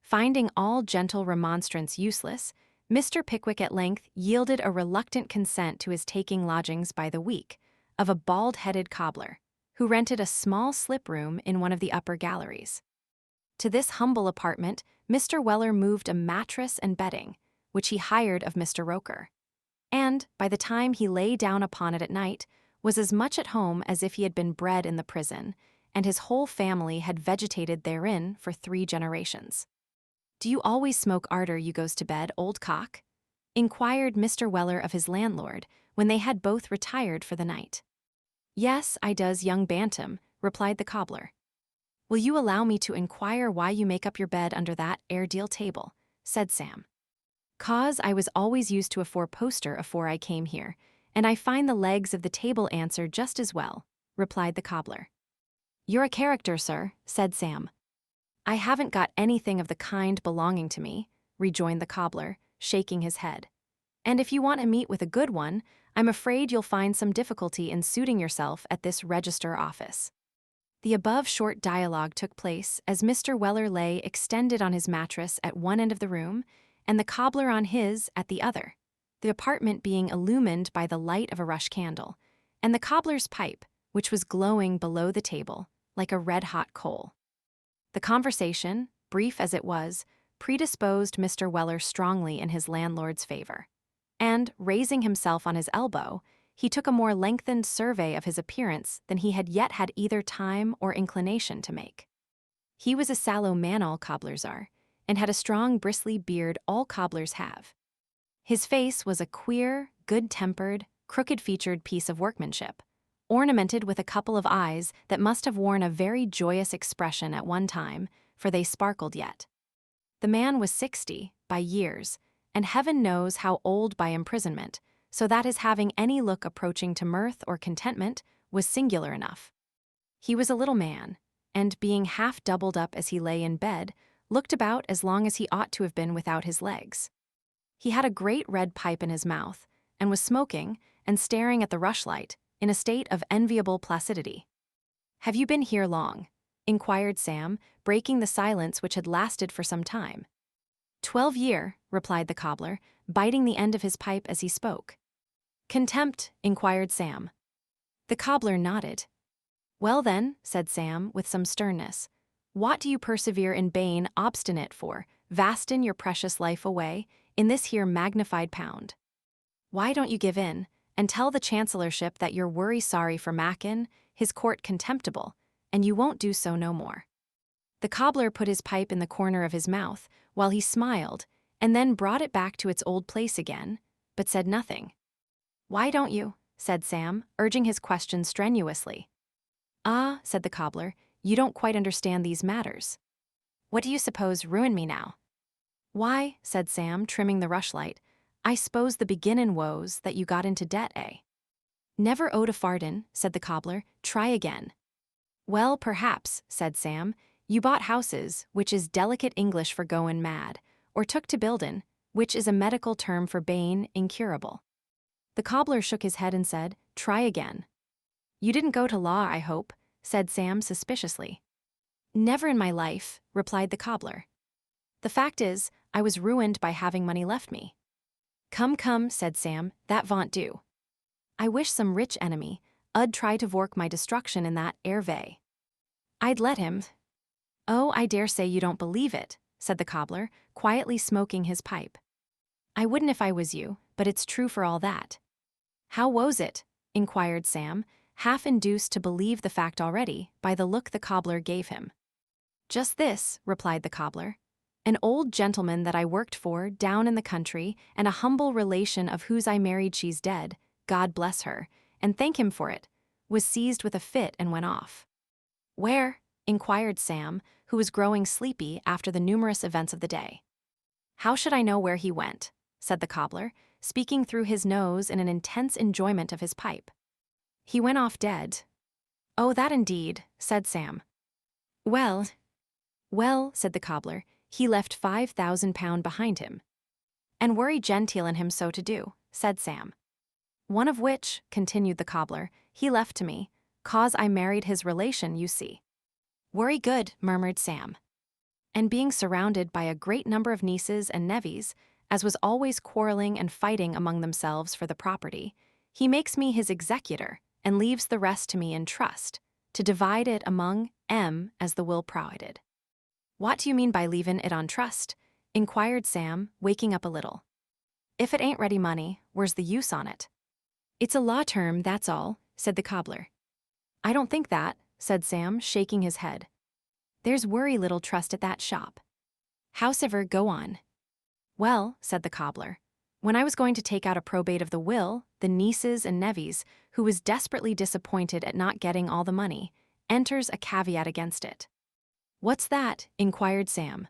A: Finding all gentle remonstrance useless, Mr. Pickwick at length yielded a reluctant consent to his taking lodgings by the week of a bald-headed cobbler, who rented a small slip-room in one of the upper galleries. To this humble apartment, Mr. Weller moved a mattress and bedding, which he hired of Mr. Roker, and, by the time he lay down upon it at night, was as much at home as if he had been bred in the prison, and his whole family had vegetated therein for 3 generations. "Do you always smoke arter you goes to bed, old cock?" inquired Mr. Weller of his landlord, when they had both retired for the night. "Yes, I does, young bantam," replied the cobbler. "Will you allow me to inquire why you make up your bed under that ere deal table?" said Sam. "'Cause I was always used to a 4-poster afore I came here, and I find the legs of the table answer just as well," replied the cobbler. "You're a character, sir," said Sam. "I haven't got anything of the kind belonging to me," rejoined the cobbler, shaking his head. "And if you want to meet with a good one, I'm afraid you'll find some difficulty in suiting yourself at this register office." The above short dialogue took place as Mr. Weller lay extended on his mattress at one end of the room, and the cobbler on his at the other, the apartment being illumined by the light of a rush candle, and the cobbler's pipe, which was glowing below the table, like a red-hot coal. The conversation, brief as it was, predisposed Mr. Weller strongly in his landlord's favor, and, raising himself on his elbow, he took a more lengthened survey of his appearance than he had yet had either time or inclination to make. He was a sallow man, all cobblers are, and had a strong bristly beard all cobblers have. His face was a queer, good-tempered, crooked-featured piece of workmanship, ornamented with a couple of eyes that must have worn a very joyous expression at one time, for they sparkled yet. The man was 60, by years, and heaven knows how old by imprisonment, so that his having any look approaching to mirth or contentment was singular enough. He was a little man, and being half doubled up as he lay in bed, looked about as long as he ought to have been without his legs. He had a great red pipe in his mouth, and was smoking and staring at the rushlight in a state of enviable placidity. "Have you been here long?" inquired Sam, breaking the silence which had lasted for some time. 12 year, replied the cobbler, biting the end of his pipe as he spoke. "Contempt?" inquired Sam. The cobbler nodded. "Well then," said Sam, with some sternness, "what do you persevere in bane obstinate for, vastin your precious life away, in this here magnified pound? Why don't you give in, and tell the chancellorship that you're worry sorry for Mackin, his court contemptible, and you won't do so no more?" The cobbler put his pipe in the corner of his mouth, while he smiled, and then brought it back to its old place again, but said nothing. "Why don't you?" said Sam, urging his question strenuously. "Ah," said the cobbler, "you don't quite understand these matters. What do you suppose ruined me now?" "Why," said Sam, trimming the rushlight, "I s'pose the beginnin' woes that you got into debt, eh?" "Never owed a farden," said the cobbler. "Try again." "Well, perhaps," said Sam, "you bought houses, which is delicate English for goin' mad, or took to buildin', which is a medical term for bane incurable." The cobbler shook his head and said, "Try again." "You didn't go to law, I hope," said Sam suspiciously. Never in my life, replied the cobbler. The fact is, I was ruined by having money left me. Come, come, said Sam, that vont do. I wish some rich enemy 'ud try to vork my destruction in that ere vay. I'd let him. Oh, I dare say you don't believe it, said the cobbler, quietly smoking his pipe. I wouldn't if I was you, but it's true for all that. How was it? Inquired Sam, half induced to believe the fact already by the look the cobbler gave him. Just this, replied the cobbler. An old gentleman that I worked for down in the country, and a humble relation of whose I married, she's dead, God bless her, and thank him for it, was seized with a fit and went off. Where? Inquired Sam, who was growing sleepy after the numerous events of the day. How should I know where he went? Said the cobbler, speaking through his nose in an intense enjoyment of his pipe. He went off dead. Oh, that indeed, said Sam. Well, said the cobbler, he left £5,000 behind him. And were he genteel in him so to do, said Sam. One of which, continued the cobbler, he left to me, 'cause I married his relation, you see. Were he good, murmured Sam. And being surrounded by a great number of nieces and nevys, as was always quarreling and fighting among themselves for the property, he makes me his executor, and leaves the rest to me in trust, to divide it among 'em as the will provided. What do you mean by leavin' it on trust? Inquired Sam, waking up a little. If it ain't ready money, where's the use on it? It's a law term, that's all, said the cobbler. I don't think that, said Sam, shaking his head. There's worry little trust at that shop. Howsever, go on. Well, said the cobbler, when I was going to take out a probate of the will, the nieces and nevys, who was desperately disappointed at not getting all the money, enters a caveat against it. What's that? Inquired Sam.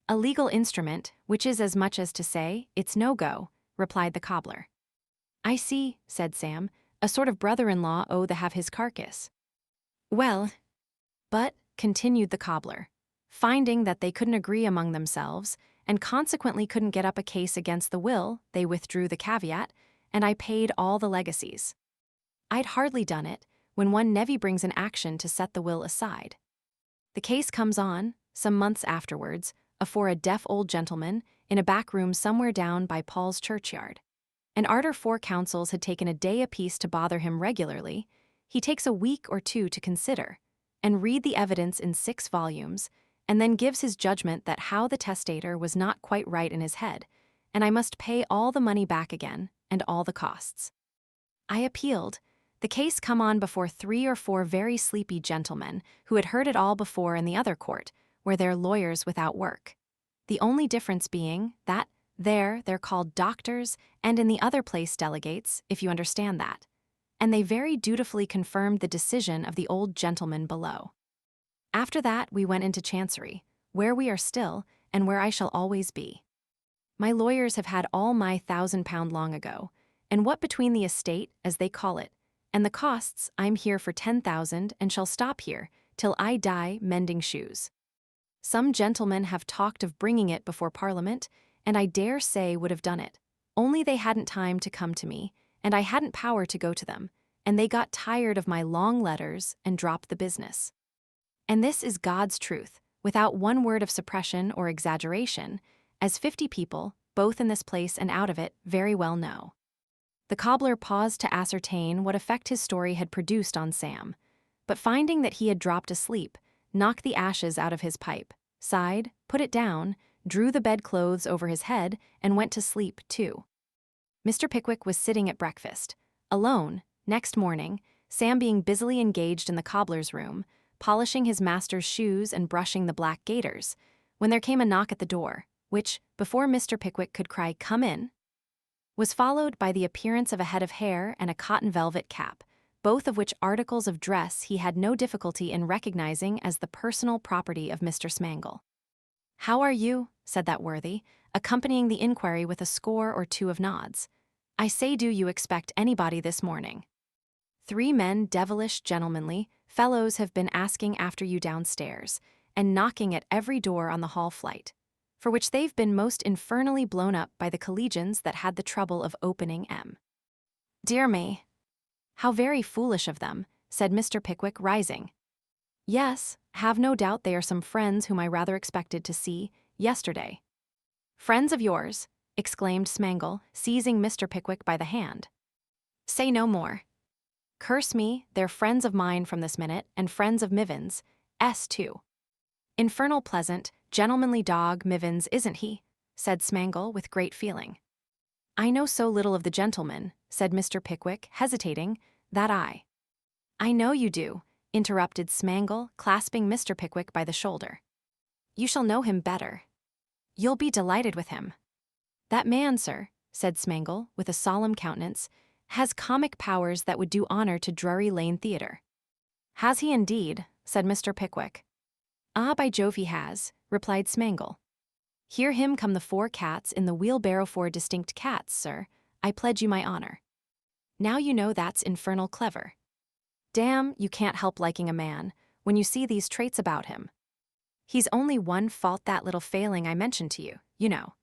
A: A legal instrument, which is as much as to say, it's no go, replied the cobbler. I see, said Sam, a sort of brother-in-law owe to have his carcass. Well, but, continued the cobbler, finding that they couldn't agree among themselves, and consequently couldn't get up a case against the will, they withdrew the caveat, and I paid all the legacies. I'd hardly done it, when one nevy brings an action to set the will aside. The case comes on, some months afterwards, afore a deaf old gentleman, in a back room somewhere down by Paul's churchyard. And arter 4 counsels had taken a day apiece to bother him regularly, he takes a week or 2 to consider, and read the evidence in 6 volumes, and then gives his judgment that how the testator was not quite right in his head, and I must pay all the money back again, and all the costs. I appealed. The case come on before 3 or 4 very sleepy gentlemen who had heard it all before in the other court, where they're lawyers without work. The only difference being that there they're called doctors, and in the other place delegates, if you understand that. And they very dutifully confirmed the decision of the old gentleman below. After that we went into Chancery, where we are still, and where I shall always be. My lawyers have had all my £1,000 long ago, and what between the estate, as they call it, and the costs, I'm here for 10,000 and shall stop here, till I die mending shoes. Some gentlemen have talked of bringing it before Parliament, and I dare say would have done it, only they hadn't time to come to me, and I hadn't power to go to them, and they got tired of my long letters and dropped the business. And this is God's truth, without one word of suppression or exaggeration, as 50 people, both in this place and out of it, very well know. The cobbler paused to ascertain what effect his story had produced on Sam, but finding that he had dropped asleep, knocked the ashes out of his pipe, sighed, put it down, drew the bedclothes over his head, and went to sleep, too. Mr. Pickwick was sitting at breakfast, alone, next morning, Sam being busily engaged in the cobbler's room, polishing his master's shoes and brushing the black gaiters, when there came a knock at the door, which, before Mr. Pickwick could cry, "Come in," was followed by the appearance of a head of hair and a cotton velvet cap, both of which articles of dress he had no difficulty in recognizing as the personal property of Mr. Smangle. "How are you?" said that worthy, accompanying the inquiry with a score or 2 of nods. "I say, do you expect anybody this morning? 3 men, devilish gentlemanly fellows, have been asking after you downstairs, and knocking at every door on the hall flight, for which they've been most infernally blown up by the collegians that had the trouble of opening 'em." "Dear me, how very foolish of them," said Mr. Pickwick, rising. "Yes, Have no doubt they are some friends whom I rather expected to see yesterday." "Friends of yours?" exclaimed Smangle, seizing Mr. Pickwick by the hand. "Say no more. Curse me, they're friends of mine from this minute, and friends of Miven's, too. Infernal pleasant, gentlemanly dog Mivens, isn't he?" said Smangle with great feeling. "I know so little of the gentleman," said Mr. Pickwick, hesitating, "that I know you do," interrupted Smangle, clasping Mr. Pickwick by the shoulder. "You shall know him better. You'll be delighted with him. That man, sir," said Smangle, with a solemn countenance, "has comic powers that would do honor to Drury Lane Theatre." "Has he indeed?" said Mr. Pickwick. "Ah, by Jove he has," replied Smangle. "Hear him come the 4 cats in the wheelbarrow, 4 distinct cats, sir, I pledge you my honor. Now you know that's infernal clever. Damn, you can't help liking a man when you see these traits about him. He's only one fault, that little failing I mentioned to you, you know."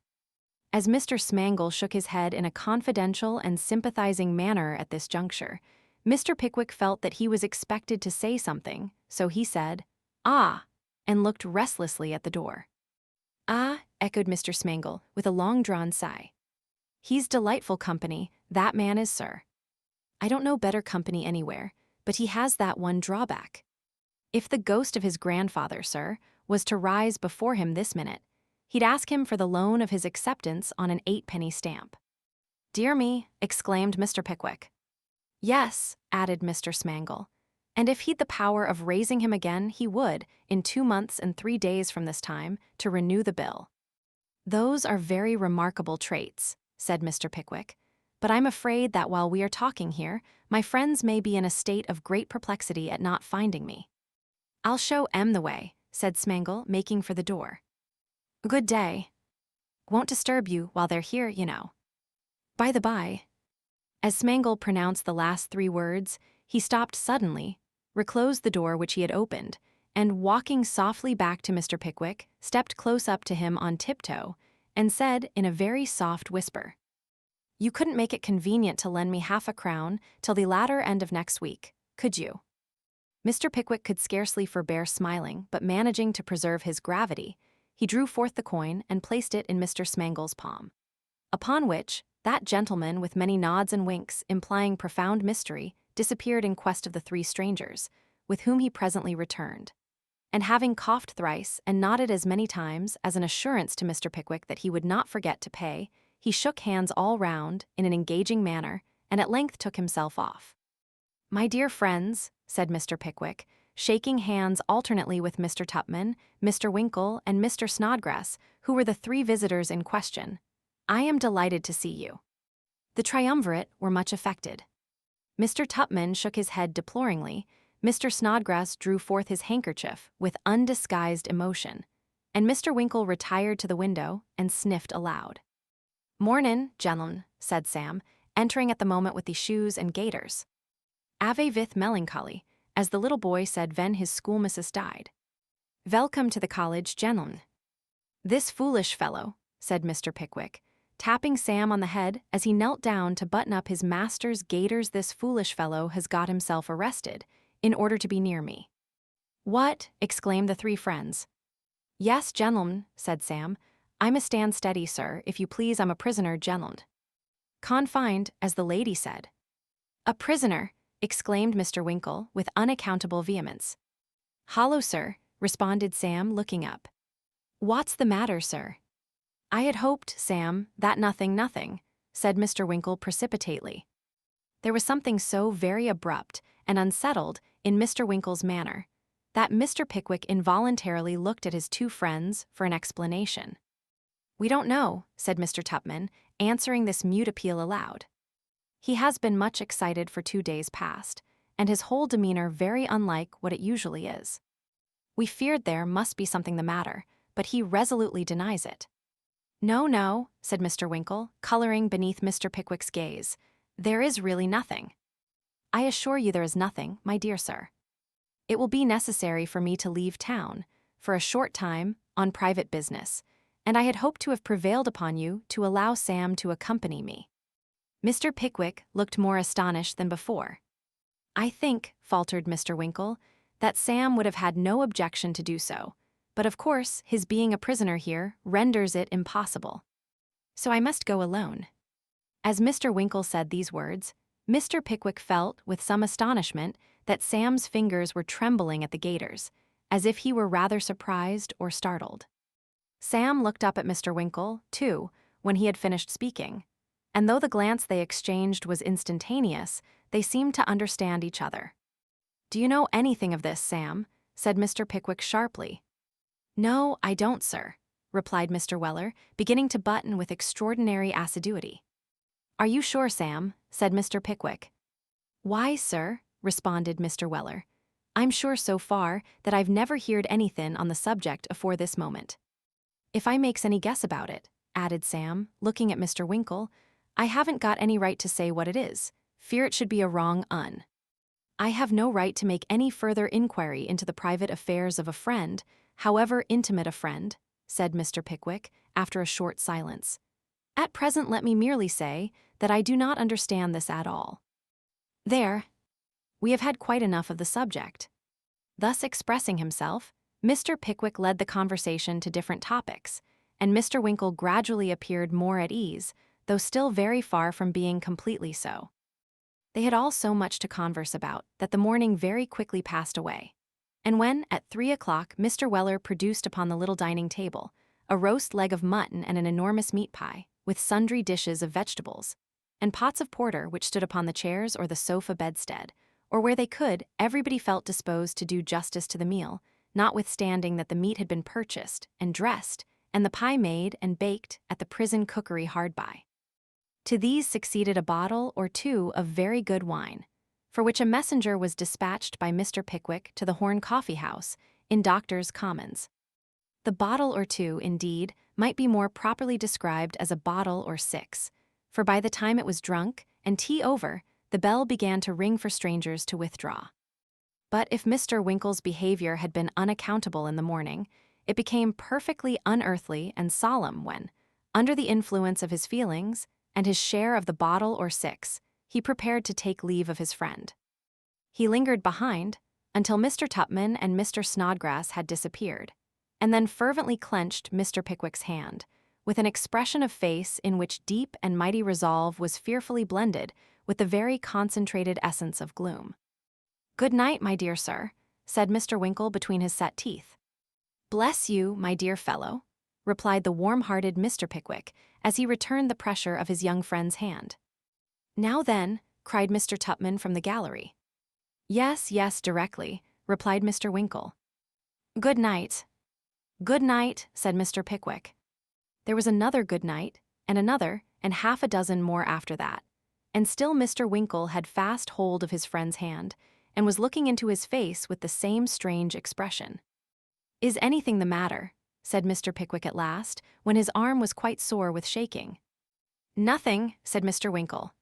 A: As Mr. Smangle shook his head in a confidential and sympathizing manner at this juncture, Mr. Pickwick felt that he was expected to say something, so he said, "Ah," and looked restlessly at the door. "Ah," echoed Mr. Smangle, with a long-drawn sigh. "He's delightful company, that man is, sir. I don't know better company anywhere, but he has that one drawback. If the ghost of his grandfather, sir, was to rise before him this minute, he'd ask him for the loan of his acceptance on an 8-penny stamp." "Dear me," exclaimed Mr. Pickwick. "Yes," added Mr. Smangle, "and if he'd the power of raising him again, he would, in 2 months and 3 days from this time, to renew the bill." "Those are very remarkable traits," said Mr. Pickwick, "but I'm afraid that while we are talking here, my friends may be in a state of great perplexity at not finding me." "I'll show em the way," said Smangle, making for the door. "Good day. Won't disturb you while they're here, you know. By the by." As Smangle pronounced the last 3 words, he stopped suddenly, reclosed the door which he had opened, and walking softly back to Mr. Pickwick, stepped close up to him on tiptoe, and said in a very soft whisper, "You couldn't make it convenient to lend me half a crown till the latter end of next week, could you?" Mr. Pickwick could scarcely forbear smiling, but managing to preserve his gravity, he drew forth the coin and placed it in Mr. Smangle's palm. Upon which, that gentleman, with many nods and winks implying profound mystery, disappeared in quest of the 3 strangers, with whom he presently returned. And having coughed thrice and nodded as many times as an assurance to Mr. Pickwick that he would not forget to pay, he shook hands all round in an engaging manner, and at length took himself off. "My dear friends," said Mr. Pickwick, shaking hands alternately with Mr. Tupman, Mr. Winkle, and Mr. Snodgrass, who were the 3 visitors in question, "I am delighted to see you." The triumvirate were much affected. Mr. Tupman shook his head deploringly, Mr. Snodgrass drew forth his handkerchief with undisguised emotion, and Mr. Winkle retired to the window and sniffed aloud. "Mornin', gentlemen," said Sam, entering at the moment with the shoes and gaiters. "Ave vith melancholy," as the little boy said ven his schoolmissus died. "Velcome to the college, gentlemen." "This foolish fellow," said Mr. Pickwick, tapping Sam on the head as he knelt down to button up his master's gaiters, "this foolish fellow has got himself arrested, in order to be near me." "What?" exclaimed the 3 friends. "Yes, gentlemen," said Sam. "I must stand steady, sir, if you please. I'm a prisoner, gentlemen." "Confined, as the lady said." "A prisoner!" exclaimed Mr. Winkle, with unaccountable vehemence. "Hollo, sir," responded Sam, looking up. "What's the matter, sir?" "I had hoped, Sam, that nothing," said Mr. Winkle precipitately. There was something so very abrupt and unsettled in Mr. Winkle's manner that Mr. Pickwick involuntarily looked at his 2 friends for an explanation. "We don't know," said Mr. Tupman, answering this mute appeal aloud. "He has been much excited for 2 days past, and his whole demeanor very unlike what it usually is. We feared there must be something the matter, but he resolutely denies it." No," said Mr. Winkle, coloring beneath Mr. Pickwick's gaze. "There is really nothing." "I assure you there is nothing, my dear sir. It will be necessary for me to leave town, for a short time, on private business, and I had hoped to have prevailed upon you to allow Sam to accompany me." Mr. Pickwick looked more astonished than before. "I think," faltered Mr. Winkle, that Sam would have had no objection to do so, but of course his being a prisoner here renders it impossible. So I must go alone. As Mr. Winkle said these words, Mr. Pickwick felt, with some astonishment, that Sam's fingers were trembling at the gaiters, as if he were rather surprised or startled. Sam looked up at Mr. Winkle, too, when he had finished speaking, and though the glance they exchanged was instantaneous, they seemed to understand each other. "Do you know anything of this, Sam?" said Mr. Pickwick sharply. "No, I don't, sir," replied Mr. Weller, beginning to button with extraordinary assiduity. "Are you sure, Sam?" said Mr. Pickwick. "Why, sir," responded Mr. Weller, "I'm sure so far that I've never heard anything on the subject afore this moment. If I makes any guess about it," added Sam, looking at Mr. Winkle, "I haven't got any right to say what it is, fear it should be a wrong un. I have no right to make any further inquiry into the private affairs of a friend, however intimate a friend," said Mr. Pickwick, after a short silence. "At present let me merely say that I do not understand this at all. There, we have had quite enough of the subject." Thus expressing himself, Mr. Pickwick led the conversation to different topics, and Mr. Winkle gradually appeared more at ease, though still very far from being completely so. They had all so much to converse about that the morning very quickly passed away, and when, at 3 o'clock, Mr. Weller produced upon the little dining table a roast leg of mutton and an enormous meat pie, with sundry dishes of vegetables, and pots of porter which stood upon the chairs or the sofa bedstead, or where they could, everybody felt disposed to do justice to the meal, notwithstanding that the meat had been purchased and dressed, and the pie made and baked at the prison cookery hard by. To these succeeded a bottle or two of very good wine, for which a messenger was dispatched by Mr. Pickwick to the Horn Coffee House in Doctors' Commons. The bottle or two, indeed, might be more properly described as a bottle or 6, for by the time it was drunk, and tea over, the bell began to ring for strangers to withdraw. But if Mr. Winkle's behavior had been unaccountable in the morning, it became perfectly unearthly and solemn when, under the influence of his feelings and his share of the bottle or 6, he prepared to take leave of his friend. He lingered behind until Mr. Tupman and Mr. Snodgrass had disappeared, and then fervently clenched Mr. Pickwick's hand, with an expression of face in which deep and mighty resolve was fearfully blended with the very concentrated essence of gloom. "Good night, my dear sir," said Mr. Winkle between his set teeth. "Bless you, my dear fellow," replied the warm-hearted Mr. Pickwick, as he returned the pressure of his young friend's hand. "Now then," cried Mr. Tupman from the gallery. "Yes, yes, directly," replied Mr. Winkle. "Good night." "Good night," said Mr. Pickwick. There was another good night, and another, and half a dozen more after that, and still Mr. Winkle had fast hold of his friend's hand, and was looking into his face with the same strange expression. "Is anything the matter?" said Mr. Pickwick at last, when his arm was quite sore with shaking. "Nothing," said Mr. Winkle.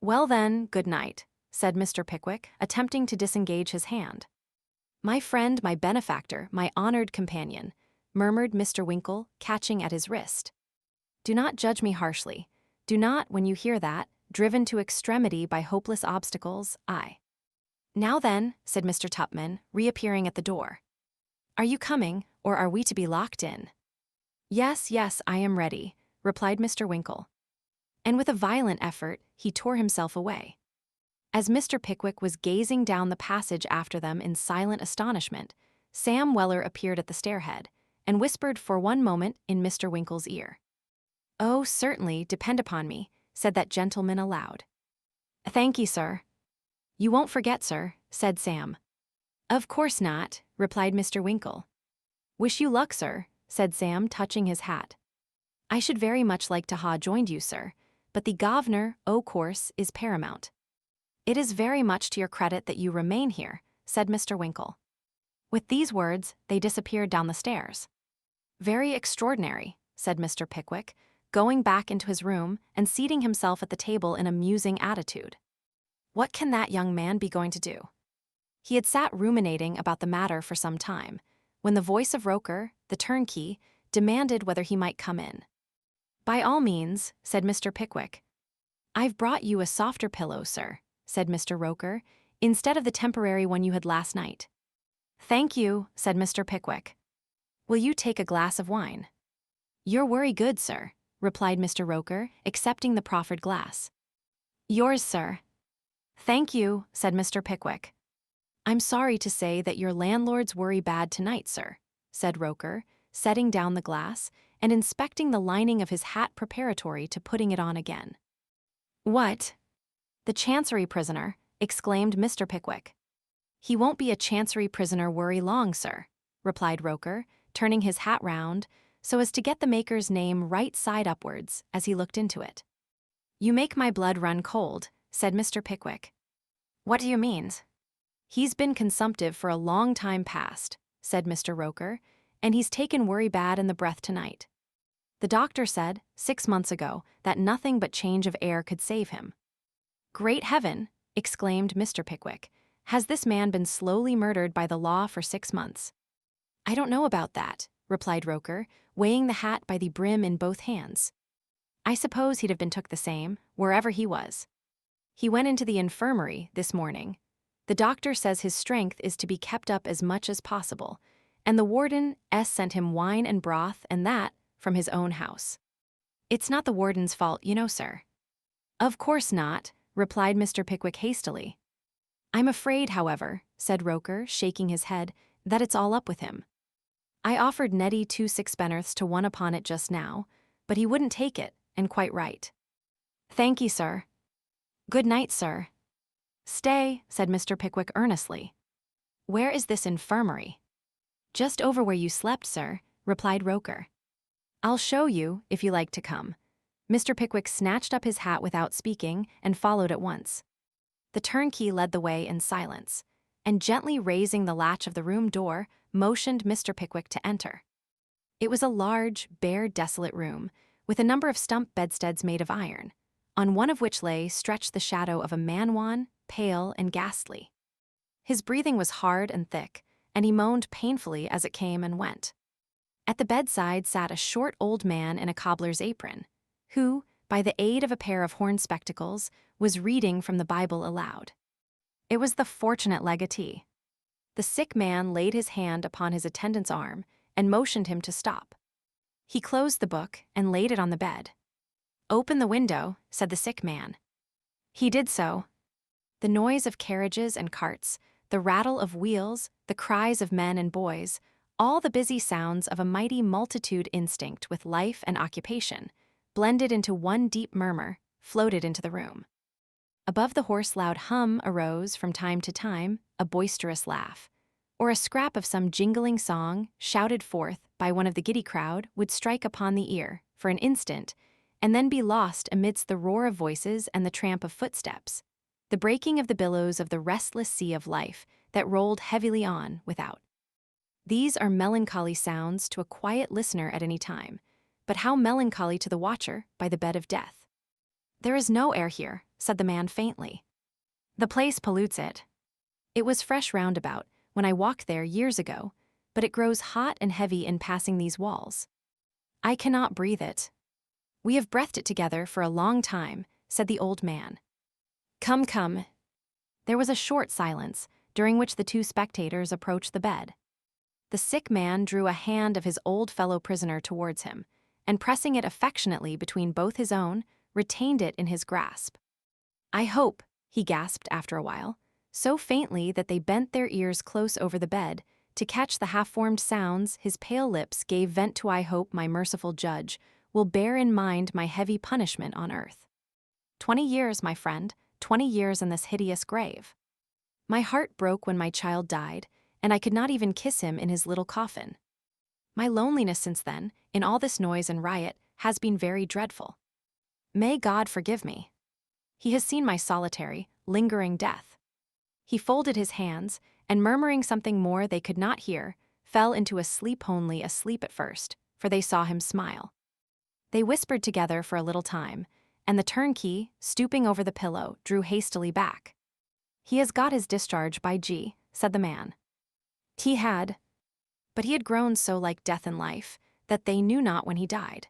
A: "Well then, good night," said Mr. Pickwick, attempting to disengage his hand. "My friend, my benefactor, my honored companion," murmured Mr. Winkle, catching at his wrist. "Do not judge me harshly. Do not, when you hear that, driven to extremity by hopeless obstacles, "Now then," said Mr. Tupman, reappearing at the door. "Are you coming, or are we to be locked in?" "Yes, yes, I am ready," replied Mr. Winkle. And with a violent effort, he tore himself away. As Mr. Pickwick was gazing down the passage after them in silent astonishment, Sam Weller appeared at the stairhead, and whispered for one moment in Mr. Winkle's ear. "Oh, certainly, depend upon me," said that gentleman aloud. "Thank ye, sir." "You won't forget, sir," said Sam. "Of course not," replied Mr. Winkle. "Wish you luck, sir," said Sam, touching his hat. "I should very much like to ha joined you, sir, but the governor, o' course, is paramount." "It is very much to your credit that you remain here," said Mr. Winkle. With these words, they disappeared down the stairs. "Very extraordinary," said Mr. Pickwick, going back into his room and seating himself at the table in a musing attitude. "What can that young man be going to do?" He had sat ruminating about the matter for some time, when the voice of Roker, the turnkey, demanded whether he might come in. "By all means," said Mr. Pickwick. "I've brought you a softer pillow, sir," said Mr. Roker, "instead of the temporary one you had last night." "Thank you," said Mr. Pickwick. "Will you take a glass of wine?" "You're very good, sir," replied Mr. Roker, accepting the proffered glass. "Yours, sir." "Thank you," said Mr. Pickwick. "I'm sorry to say that your landlord's worry bad tonight, sir," said Roker, setting down the glass and inspecting the lining of his hat preparatory to putting it on again. "What?" "The Chancery prisoner," exclaimed Mr. Pickwick. "He won't be a Chancery prisoner worry long, sir," replied Roker, turning his hat round so as to get the maker's name right side upwards as he looked into it. "You make my blood run cold," said Mr. Pickwick. "What do you mean?" "He's been consumptive for a long time past," said Mr. Roker, "and he's taken worry bad in the breath tonight. The doctor said, 6 months ago, that nothing but change of air could save him." "Great heaven!" exclaimed Mr. Pickwick. "Has this man been slowly murdered by the law for 6 months?" "I don't know about that," replied Roker, weighing the hat by the brim in both hands. "I suppose he'd have been took the same, wherever he was. He went into the infirmary this morning. The doctor says his strength is to be kept up as much as possible, and the warden sent him wine and broth and that from his own house. It's not the warden's fault, you know, sir." "Of course not," replied Mr. Pickwick hastily. "I'm afraid, however," said Roker, shaking his head, "that it's all up with him. I offered Neddy 2 sixpenn'orths to one upon it just now, but he wouldn't take it, and quite right." "Thank ye, sir." "Good night, sir." "Stay," said Mr. Pickwick earnestly. "Where is this infirmary?" "Just over where you slept, sir," replied Roker. "I'll show you, if you like to come." Mr. Pickwick snatched up his hat without speaking and followed at once. The turnkey led the way in silence, and gently raising the latch of the room door, motioned Mr. Pickwick to enter. It was a large, bare, desolate room, with a number of stump bedsteads made of iron, on one of which lay stretched the shadow of a man wan, pale, and ghastly. His breathing was hard and thick, and he moaned painfully as it came and went. At the bedside sat a short old man in a cobbler's apron, who, by the aid of a pair of horn spectacles, was reading from the Bible aloud. It was the fortunate legatee. The sick man laid his hand upon his attendant's arm and motioned him to stop. He closed the book and laid it on the bed. "Open the window," said the sick man. He did so. The noise of carriages and carts, the rattle of wheels, the cries of men and boys, all the busy sounds of a mighty multitude instinct with life and occupation, blended into one deep murmur, floated into the room. Above the hoarse loud hum arose, from time to time, a boisterous laugh, or a scrap of some jingling song, shouted forth by one of the giddy crowd, would strike upon the ear, for an instant, and then be lost amidst the roar of voices and the tramp of footsteps, the breaking of the billows of the restless sea of life that rolled heavily on without. These are melancholy sounds to a quiet listener at any time, but how melancholy to the watcher by the bed of death. "There is no air here," said the man faintly. "The place pollutes it. It was fresh roundabout when I walked there years ago, but it grows hot and heavy in passing these walls. I cannot breathe it. We have breathed it together for a long time," said the old man. "Come, come." There was a short silence, during which the 2 spectators approached the bed. The sick man drew a hand of his old fellow prisoner towards him, and pressing it affectionately between both his own, retained it in his grasp. "I hope," he gasped after a while, so faintly that they bent their ears close over the bed, to catch the half-formed sounds his pale lips gave vent to. "I hope my merciful judge will bear in mind my heavy punishment on earth. 20 years, my friend, 20 years in this hideous grave. My heart broke when my child died, and I could not even kiss him in his little coffin. My loneliness since then, in all this noise and riot, has been very dreadful. May God forgive me. He has seen my solitary, lingering death." He folded his hands, and murmuring something more they could not hear, fell into a sleep, only asleep at first, for they saw him smile. They whispered together for a little time, and the turnkey, stooping over the pillow, drew hastily back. "He has got his discharge by G," said the man. He had, but he had grown so like death in life that they knew not when he died.